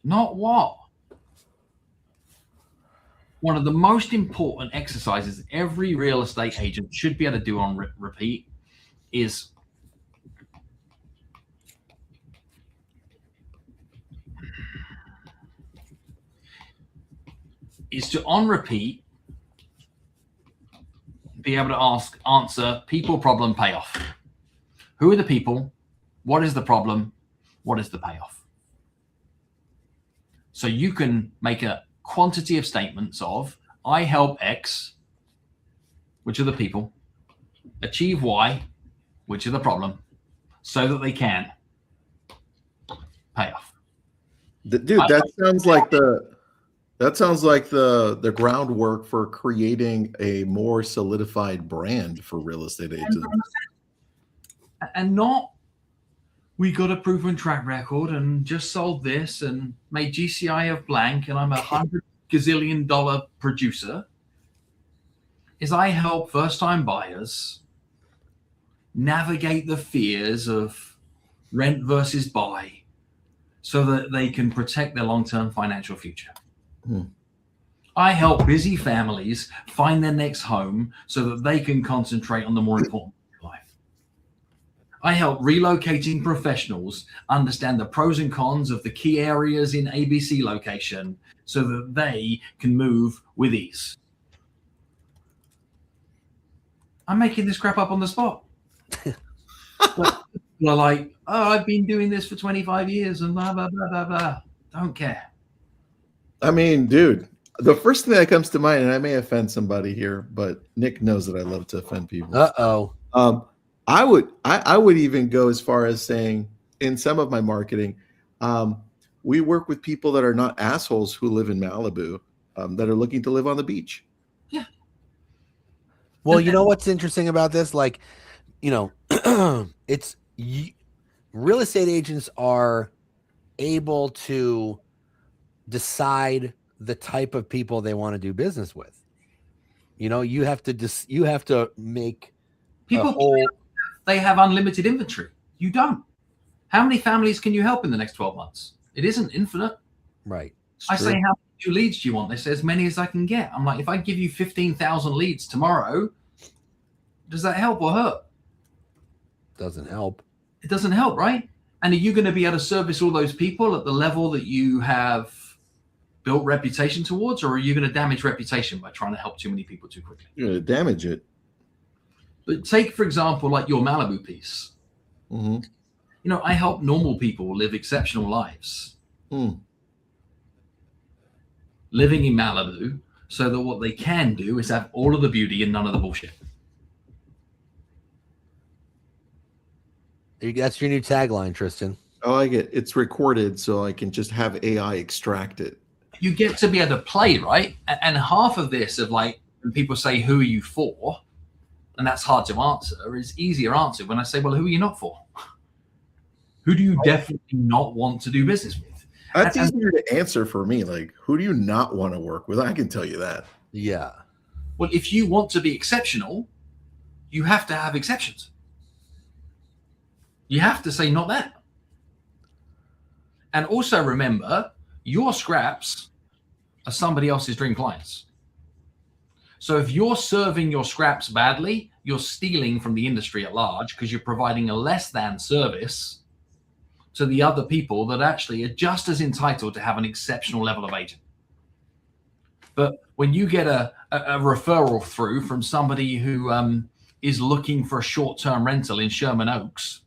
not what. One of the most important exercises every real estate agent should be able to do on repeat is to on repeat be able to answer people, problem, payoff. Who are the people? What is the problem? What is the payoff? So you can make a quantity of statements of, I help X, which are the people, achieve Y, which are the problem, so that they can pay off. Dude, that sounds like the groundwork for creating a more solidified brand for real estate agents. And not, we got a proven track record and just sold this and made GCI of blank and I'm $100 gazillion producer. Is I help first-time buyers navigate the fears of rent versus buy so that they can protect their long-term financial future. I help busy families find their next home so that they can concentrate on the more important life. I help relocating professionals understand the pros and cons of the key areas in ABC location so that they can move with ease. I'm making this crap up on the spot. But people are like, oh, I've been doing this for 25 years and blah, blah, blah, blah, blah. Don't care. I mean, dude, the first thing that comes to mind, and I may offend somebody here, but Nick knows that I love to offend people. I would even go as far as saying in some of my marketing, we work with people that are not assholes who live in Malibu, that are looking to live on the beach. Yeah. Well, you know what's interesting about this? Like, you know, real estate agents are able to decide the type of people they want to do business with. You know, you have to make people. They have unlimited inventory. You don't. How many families can you help in the next 12 months? It isn't infinite. Right. I say, how many leads do you want? They say as many as I can get. I'm like, if I give you 15,000 leads tomorrow, does that help or hurt? Doesn't help. It doesn't help, right? And are you going to be able to service all those people at the level that you have built reputation towards, or are you going to damage reputation by trying to help too many people too quickly? You're going to damage it. But take, for example, like your Malibu piece. Mm-hmm. You know, I help normal people live exceptional lives. Living in Malibu so that what they can do is have all of the beauty and none of the bullshit. That's your new tagline, Tristan. I like it. It's recorded so I can just have AI extract it. You get to be able to play, right? And half of this of like, when people say, who are you for? and that's hard to answer, is easier answered when I say, well, who are you not for? Who do you definitely not want to do business with? That's easier to answer for me. Like, who do you not want to work with? I can tell you that. Yeah. Well, if you want to be exceptional, you have to have exceptions. You have to say not that. And also remember, your scraps are somebody else's dream clients. So if you're serving your scraps badly, you're stealing from the industry at large because you're providing a less than service to the other people that actually are just as entitled to have an exceptional level of agent. But when you get a referral through from somebody who is looking for a short-term rental in Sherman Oaks,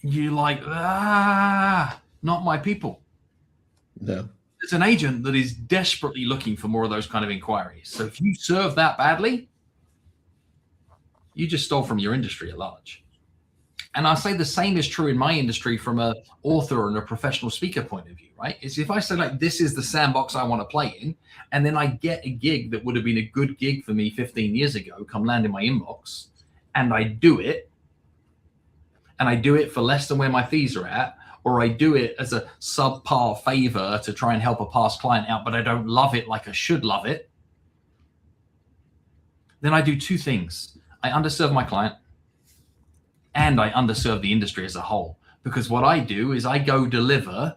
you're like, not my people. No. It's an agent that is desperately looking for more of those kind of inquiries. So if you serve that badly, you just stole from your industry at large. And I say the same is true in my industry from an author and a professional speaker point of view, right? Is if I say, like, this is the sandbox I want to play in, and then I get a gig that would have been a good gig for me 15 years ago come land in my inbox, and I do it, and I do it for less than where my fees are at, or I do it as a subpar favor to try and help a past client out, but I don't love it like I should love it, then I do two things. I underserve my client, and I underserve the industry as a whole. Because what I do is I go deliver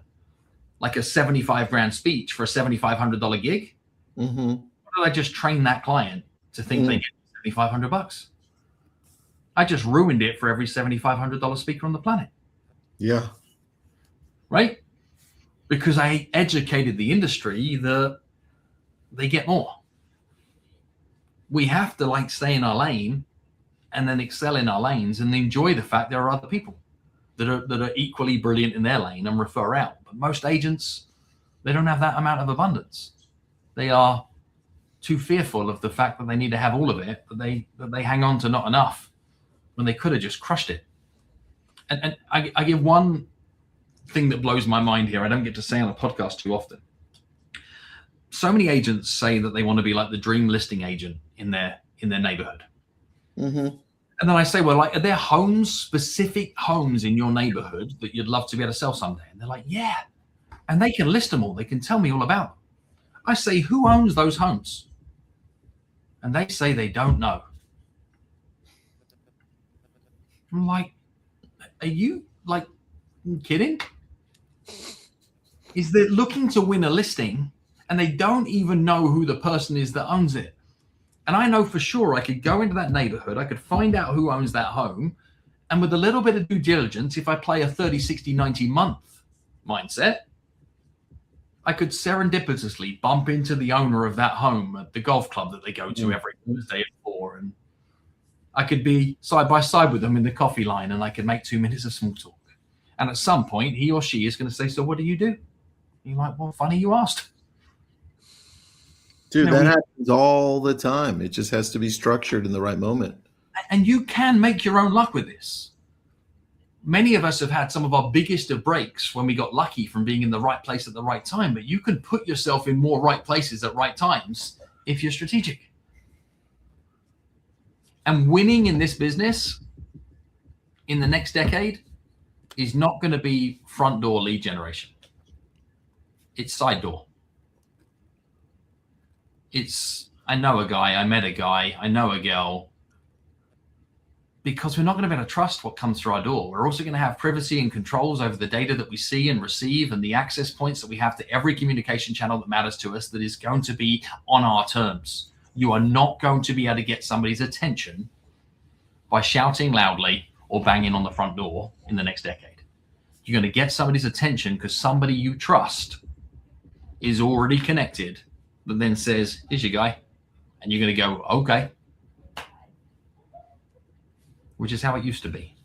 like a 75 grand speech for a $7,500 gig. Mm-hmm. Why did I just train that client to think they get $7,500? I just ruined it for every $7,500 speaker on the planet. Yeah. Right? Because I educated the industry that they get more. We have to like stay in our lane and then excel in our lanes and enjoy the fact there are other people that are equally brilliant in their lane and refer out. But most agents, they don't have that amount of abundance. They are too fearful of the fact that they need to have all of it, that they hang on to not enough when they could have just crushed it. And I give one thing that blows my mind here. I don't get to say on a podcast too often. So many agents say that they want to be like the dream listing agent in their neighborhood. Mm-hmm. And then I say, well, like, are there homes, specific homes in your neighborhood that you'd love to be able to sell someday? And they're like, yeah. And they can list them all. They can tell me all about them. I say, who owns those homes? And they say they don't know. I'm like, are you like kidding? Is they're looking to win a listing and they don't even know who the person is that owns it. And I know for sure I could go into that neighborhood, I could find out who owns that home, and with a little bit of due diligence, if I play a 30, 60, 90 month mindset, I could serendipitously bump into the owner of that home at the golf club that they go to every Thursday at 4, and I could be side by side with them in the coffee line, and I could make 2 minutes of small talk. And at some point, he or she is going to say, so what do you do? And you're like, well, funny you asked. Dude, that happens all the time. It just has to be structured in the right moment. And you can make your own luck with this. Many of us have had some of our biggest of breaks when we got lucky from being in the right place at the right time, but you can put yourself in more right places at right times if you're strategic. And winning in this business in the next decade is not going to be front door lead generation. It's side door. It's, I know a guy, I met a guy, I know a girl, because we're not going to be able to trust what comes through our door. We're also going to have privacy and controls over the data that we see and receive and the access points that we have to every communication channel that matters to us that is going to be on our terms. You are not going to be able to get somebody's attention by shouting loudly or banging on the front door in the next decade. You're going to get somebody's attention because somebody you trust is already connected that then says, here's your guy. And you're going to go, okay. Which is how it used to be.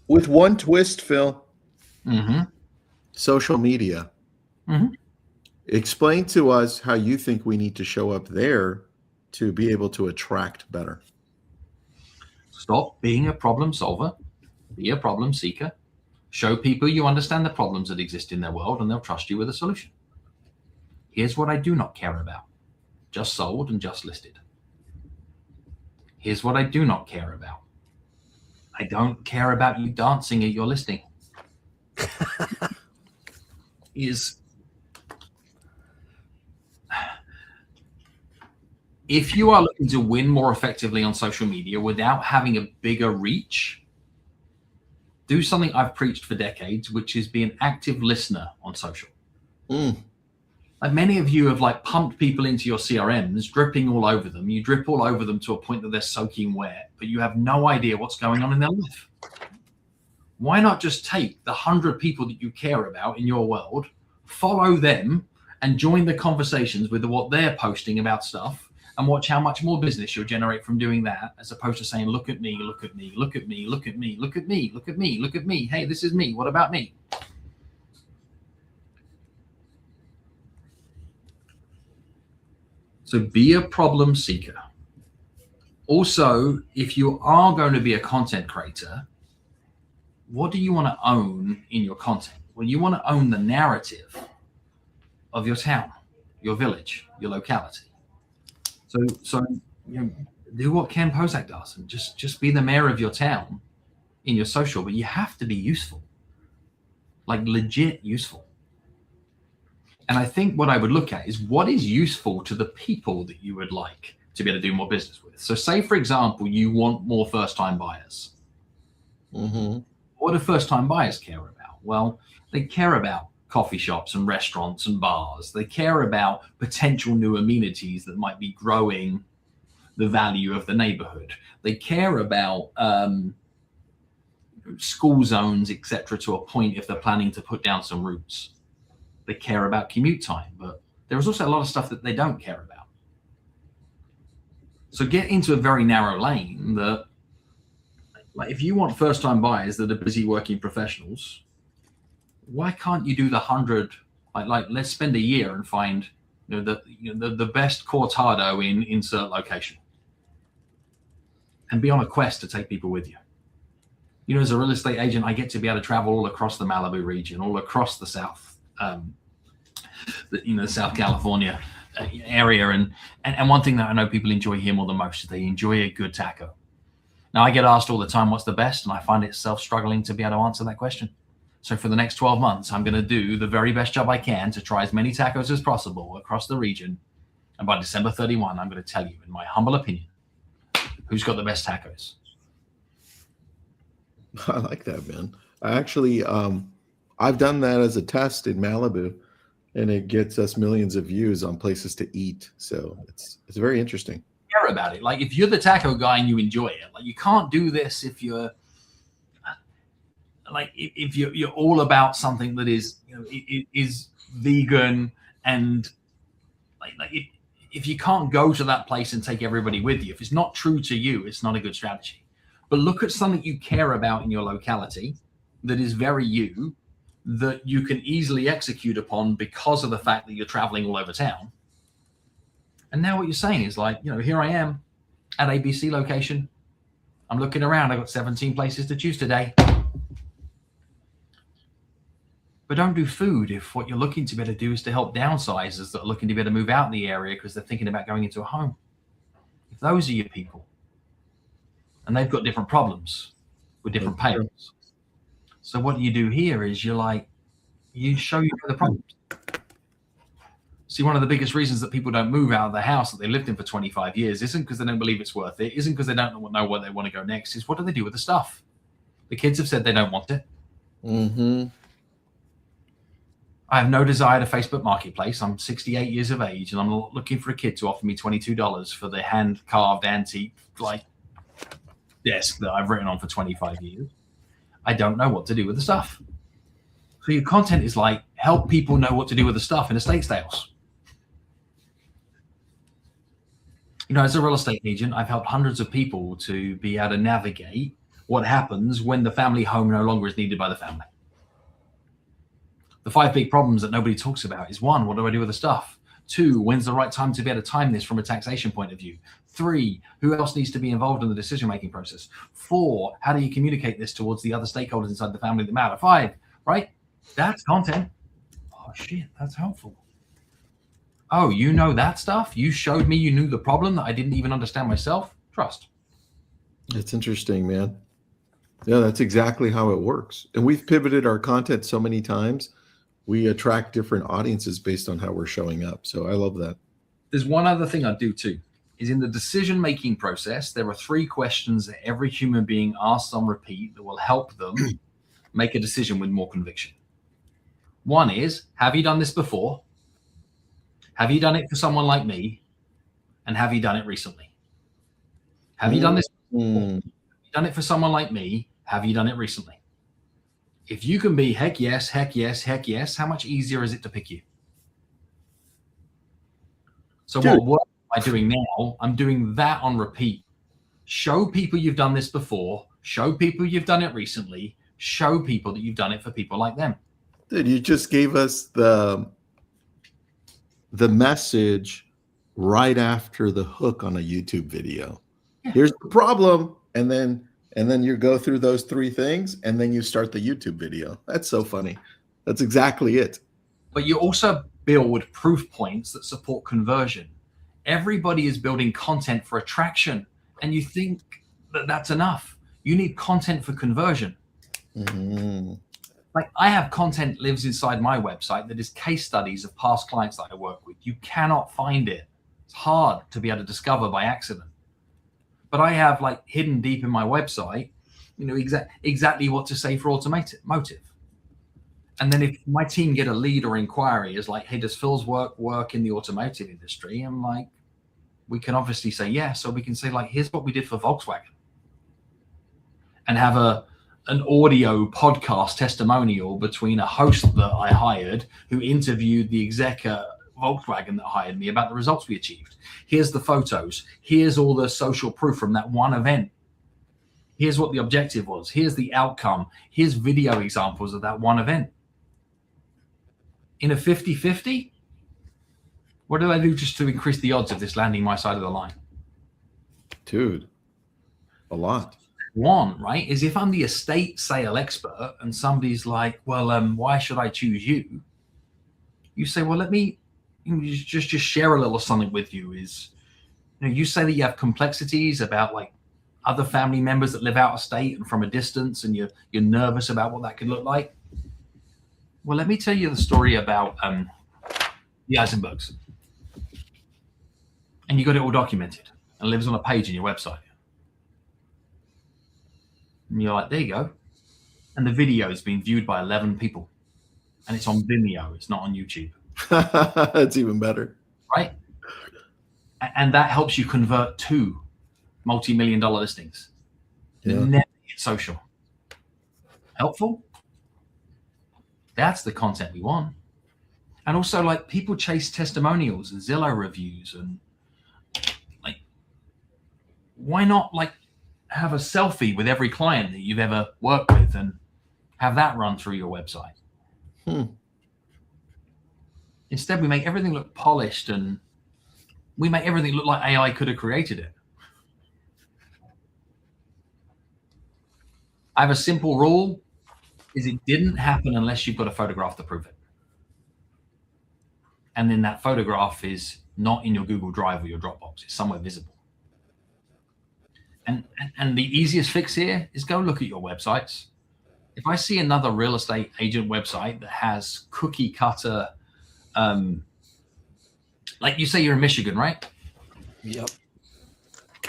With one twist, Phil. Mm-hmm. Social media. Mm-hmm. Explain to us how you think we need to show up there to be able to attract better. Stop being a problem solver. Be a problem seeker. Show people you understand the problems that exist in their world and they'll trust you with a solution. Here's what I do not care about. Just sold and just listed. Here's what I do not care about. I don't care about you dancing at your listing. If you are looking to win more effectively on social media without having a bigger reach, do something I've preached for decades, which is be an active listener on social. Like many of you have like pumped people into your CRMs, dripping all over them. You drip all over them to a point that they're soaking wet, but you have no idea what's going on in their life. Why not just take the 100 people that you care about in your world, follow them, and join the conversations with what they're posting about stuff, and watch how much more business you'll generate from doing that, as opposed to saying, look at me, look at me, look at me, look at me, look at me, look at me, look at me. Hey, this is me. What about me? So be a problem seeker. Also, if you are going to be a content creator, what do you want to own in your content? Well, you want to own the narrative of your town, your village, your locality. So do what Ken Posak does and just be the mayor of your town in your social, but you have to be useful, like legit useful. And I think what I would look at is what is useful to the people that you would like to be able to do more business with. So say, for example, you want more first-time buyers. What do first-time buyers care about? Well, they care about coffee shops and restaurants and bars. They care about potential new amenities that might be growing the value of the neighborhood. They care about school zones, etc., to a point if they're planning to put down some roots. They care about commute time, but there's also a lot of stuff that they don't care about. So get into a very narrow lane that, like, if you want first-time buyers that are busy working professionals, why can't you do the 100? Like let's spend a year and find the best cortado in insert location, and be on a quest to take people with you. As a real estate agent, I get to be able to travel all across the Malibu region, all across the South. The South California area, and one thing that I know people enjoy here more than most is they enjoy a good taco. Now I get asked all the time what's the best, and I find itself struggling to be able to answer that question. So for the next 12 months, I'm going to do the very best job I can to try as many tacos as possible across the region, and by December 31, I'm going to tell you, in my humble opinion, who's got the best tacos. I like that, man. I actually I've done that as a test in Malibu, and it gets us millions of views on places to eat. So it's very interesting. Care about it. Like if you're the taco guy and you enjoy it, like you can't do this if you're all about something that is is vegan, and if you can't go to that place and take everybody with you, if it's not true to you, it's not a good strategy. But look at something you care about in your locality that is very you, that you can easily execute upon because of the fact that you're traveling all over town. And now what you're saying is like, here I am at ABC location. I'm looking around. I've got 17 places to choose today. But don't do food if what you're looking to be able to do is to help downsizers that are looking to be able to move out in the area because they're thinking about going into a home. If those are your people, and they've got different problems with different payments. So what you do here is you show you the problems. See, one of the biggest reasons that people don't move out of the house that they lived in for 25 years isn't because they don't believe it's worth it, isn't because they don't know where they want to go next, is what do they do with the stuff? The kids have said they don't want it. I have no desire to Facebook Marketplace. I'm 68 years of age, and I'm looking for a kid to offer me $22 for the hand-carved antique desk that I've written on for 25 years. I don't know what to do with the stuff. So your content is like, help people know what to do with the stuff in estate sales. As a real estate agent, I've helped hundreds of people to be able to navigate what happens when the family home no longer is needed by the family. The 5 big problems that nobody talks about is 1, what do I do with the stuff? 2, when's the right time to be able to time this from a taxation point of view? 3, who else needs to be involved in the decision-making process? 4, how do you communicate this towards the other stakeholders inside the family that matter? 5, right? That's content. Oh, shit, that's helpful. Oh, you know that stuff? You showed me you knew the problem that I didn't even understand myself? Trust. That's interesting, man. Yeah, that's exactly how it works. And we've pivoted our content so many times. We attract different audiences based on how we're showing up. So I love that. There's one other thing I do too, is in the decision-making process, there are 3 questions that every human being asks on repeat that will help them make a decision with more conviction. One is, have you done this before? Have you done it for someone like me? And have you done it recently? Have you done this before? Have you done it for someone like me? Have you done it recently? If you can be heck yes, heck yes, heck yes, how much easier is it to pick you? So what am I doing now? I'm doing that on repeat. Show people you've done this before. Show people you've done it recently. Show people that you've done it for people like them. Dude, you just gave us the message right after the hook on a YouTube video. Yeah. Here's the problem. And then you go through those 3 things and then you start the YouTube video. That's so funny. That's exactly it. But you also build proof points that support conversion. Everybody is building content for attraction, and you think that that's enough. You need content for conversion. Mm-hmm. Like I have content lives inside my website that is case studies of past clients that I work with. You cannot find it. It's hard to be able to discover by accident. But I have like hidden deep in my website, exactly what to say for automotive. And then if my team get a lead or inquiry is like, hey, does Phil's work in the automotive industry? I'm like, we can obviously say yes. So we can say like, here's what we did for Volkswagen. And have an audio podcast testimonial between a host that I hired who interviewed the exec at Volkswagen that hired me about the results we achieved. Here's the photos. Here's all the social proof from that one event. Here's what the objective was. Here's the outcome. Here's video examples of that one event. In a 50-50, what do I do just to increase the odds of this landing my side of the line? Dude, a lot. One, right, is if I'm the estate sale expert and somebody's like, well, why should I choose you? You say, well, let me just share a little something with you. Is, you say that you have complexities about like other family members that live out of state and from a distance, and you're nervous about what that could look like. Well, let me tell you the story about the Eisenbergs. And you got it all documented and lives on a page in your website. And you're like, there you go. And the video is being viewed by 11 people. And it's on Vimeo. It's not on YouTube. That's even better. Right? And that helps you convert 2 multi-million-dollar listings. Yeah. Never get social. Helpful? That's the content we want. And also, like, people chase testimonials and Zillow reviews, and like, why not like have a selfie with every client that you've ever worked with and have that run through your website? Instead, we make everything look polished, and we make everything look like AI could have created it. I have a simple rule, is it didn't happen unless you've got a photograph to prove it. And then that photograph is not in your Google Drive or your Dropbox. It's somewhere visible. And the easiest fix here is go look at your websites. If I see another real estate agent website that has cookie cutter, like you say you're in Michigan, right? Yep.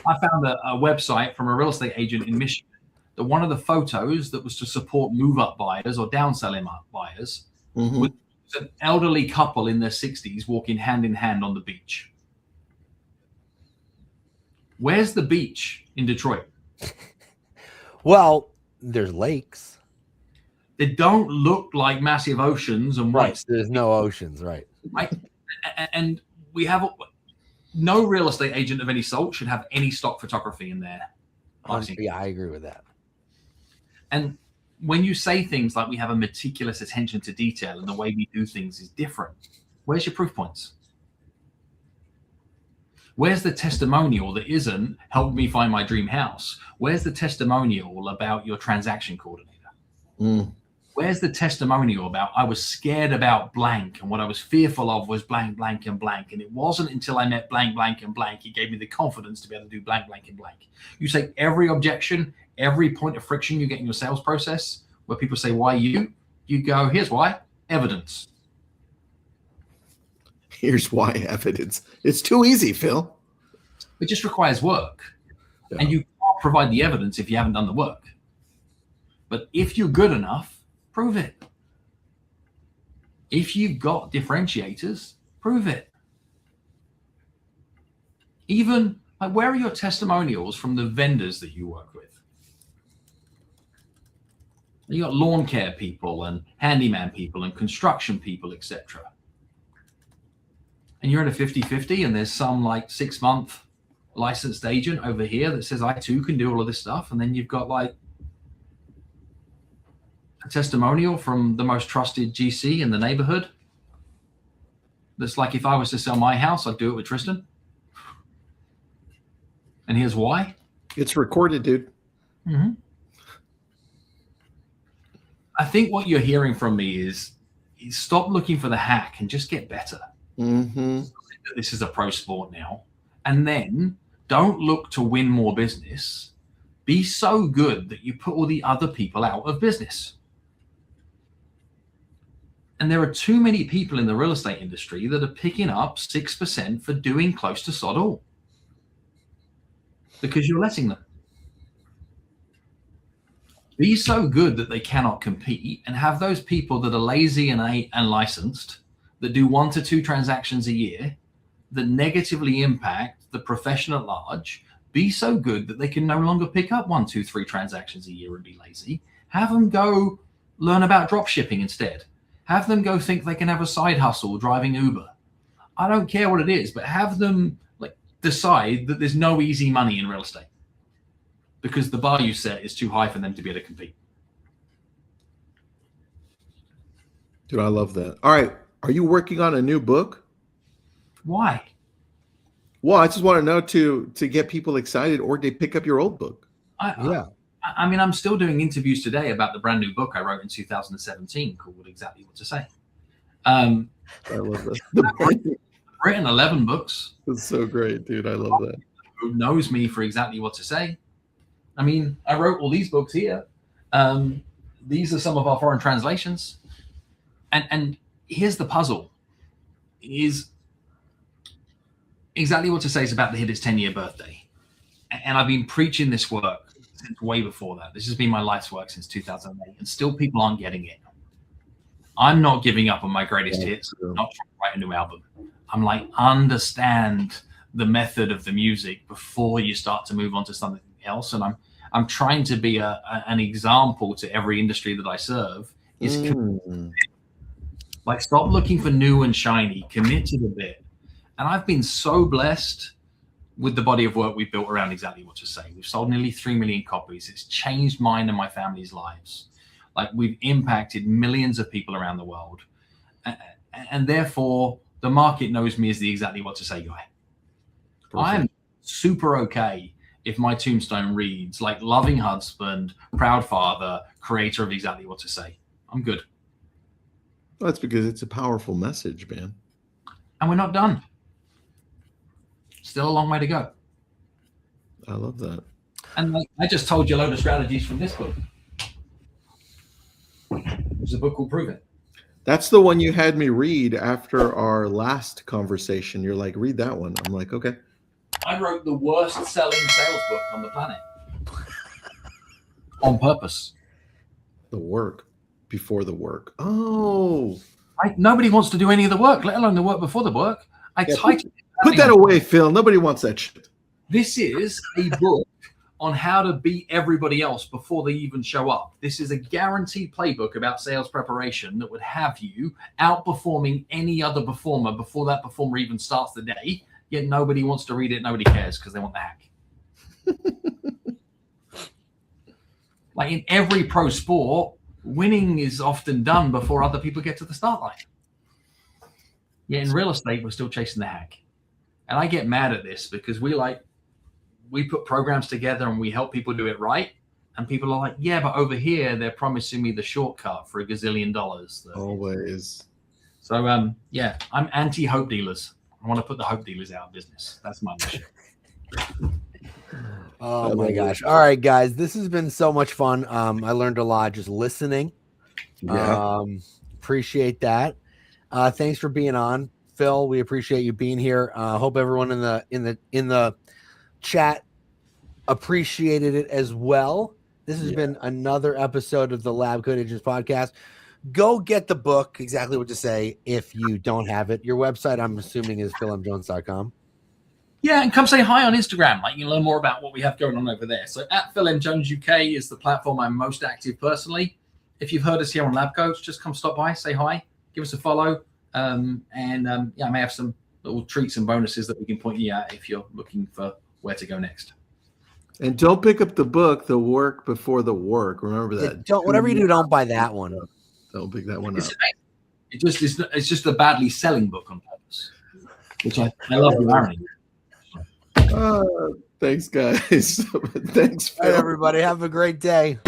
I found a website from a real estate agent in Michigan that one of the photos that was to support move-up buyers or downselling buyers was an elderly couple in their 60s walking hand in hand on the beach. Where's the beach in Detroit? Well, there's lakes. They don't look like massive oceans and right. There's no oceans, right? Right. And we have no real estate agent of any sort should have any stock photography in there. Yeah, I agree with that. And when you say things like we have a meticulous attention to detail and the way we do things is different, where's your proof points? Where's the testimonial that isn't help me find my dream house? Where's the testimonial about your transaction coordinator? Where's the testimonial about I was scared about blank and what I was fearful of was blank, blank, and blank. And it wasn't until I met blank, blank, and blank, it gave me the confidence to be able to do blank, blank, and blank. You say every objection, every point of friction you get in your sales process where people say, why you? You go, here's why, evidence. Here's why, evidence. It's too easy, Phil. It just requires work. Yeah. And you can't provide the evidence if you haven't done the work. But if you're good enough, prove it. If you've got differentiators, prove it. Even like, where are your testimonials from the vendors that you work with? You got lawn care people and handyman people and construction people, etc. And you're at a 50-50 and there's some like 6-month licensed agent over here that says, I too can do all of this stuff. And then you've got like a testimonial from the most trusted GC in the neighborhood that's like, if I was to sell my house, I'd do it with Tristan. And here's why. It's recorded, dude. Mm-hmm. I think what you're hearing from me is stop looking for the hack and just get better. Mm-hmm. This is a pro sport now. And then don't look to win more business. Be so good that you put all the other people out of business. And there are too many people in the real estate industry that are picking up 6% for doing close to sod all. Because you're letting them. Be so good that they cannot compete and have those people that are lazy and licensed that do 1 to 2 transactions a year that negatively impact the profession at large. Be so good that they can no longer pick up 1, 2, 3 transactions a year and be lazy. Have them go learn about drop shipping instead. Have them go think they can have a side hustle driving Uber. I don't care what it is, but have them like decide that there's no easy money in real estate because the bar you set is too high for them to be able to compete. Dude, I love that. All right. Are you working on a new book? Why? Well, I just want to know to get people excited, or they pick up your old book. I mean, I'm still doing interviews today about the brand new book I wrote in 2017 called Exactly What to Say. I love that. I've written 11 books. That's so great, dude. I love that. Who knows me for exactly what to say? I mean, I wrote all these books here. These are some of our foreign translations. And here's the puzzle. Is Exactly What to Say is about to hit its 10-year birthday. And I've been preaching this work since way before that. This has been my life's work since 2008, and still people aren't getting it. I'm not giving up on my greatest hits. I'm not trying to write a new album. I'm like, understand the method of the music before you start to move on to something else. And I'm trying to be an example to every industry that I serve. Like, stop looking for new and shiny. Commit to the bit. And I've been so blessed with the body of work we've built around Exactly What to Say. We've sold nearly 3 million copies. It's changed mine and my family's lives. Like, we've impacted millions of people around the world. And therefore, the market knows me as the Exactly What to Say guy. Perfect. I'm super okay if my tombstone reads like loving husband, proud father, creator of Exactly What to Say. I'm good. Well, that's because it's a powerful message, man. And we're not done. Still a long way to go. I love that. And like, I just told you a load of strategies from this book. There's a book called Prove It. That's the one you had me read after our last conversation. You're like, read that one. I'm like, okay. I wrote the worst selling sales book on the planet. On purpose. The work before the work. Oh. Nobody wants to do any of the work, let alone the work before the work. Put that away, Phil. Nobody wants that shit. This is a book on how to beat everybody else before they even show up. This is a guaranteed playbook about sales preparation that would have you outperforming any other performer before that performer even starts the day. Yet nobody wants to read it. Nobody cares because they want the hack. Like in every pro sport, winning is often done before other people get to the start line. Yet in real estate, we're still chasing the hack. And I get mad at this because we put programs together and we help people do it right. And people are like, yeah, but over here they're promising me the shortcut for $1 gazillion. Always. So yeah, I'm anti hope dealers. I want to put the hope dealers out of business. That's my mission. Oh my gosh. All right, guys. This has been so much fun. I learned a lot just listening. Yeah. Appreciate that. Thanks for being on, Phil. We appreciate you being here. Hope everyone in the chat appreciated it as well. This has been another episode of the Lab Coat Agents podcast. Go get the book, exactly what to say, if you don't have it. Your website, I'm assuming, is philmjones.com. Yeah, and come say hi on Instagram. Like, you can learn more about what we have going on over there. So at Phil M. Jones UK is the platform I'm most active personally. If you've heard us here on Lab Coats, just come stop by, say hi, give us a follow. I may have some little treats and bonuses that we can point you at if you're looking for where to go next. And don't pick up the book, The Work Before the Work. Remember that. Whatever you do, don't buy that one. Don't pick that one up. It's just a badly selling book on purpose, which I love the irony. Thanks, guys. Thanks, Phil. All right, everybody. Have a great day.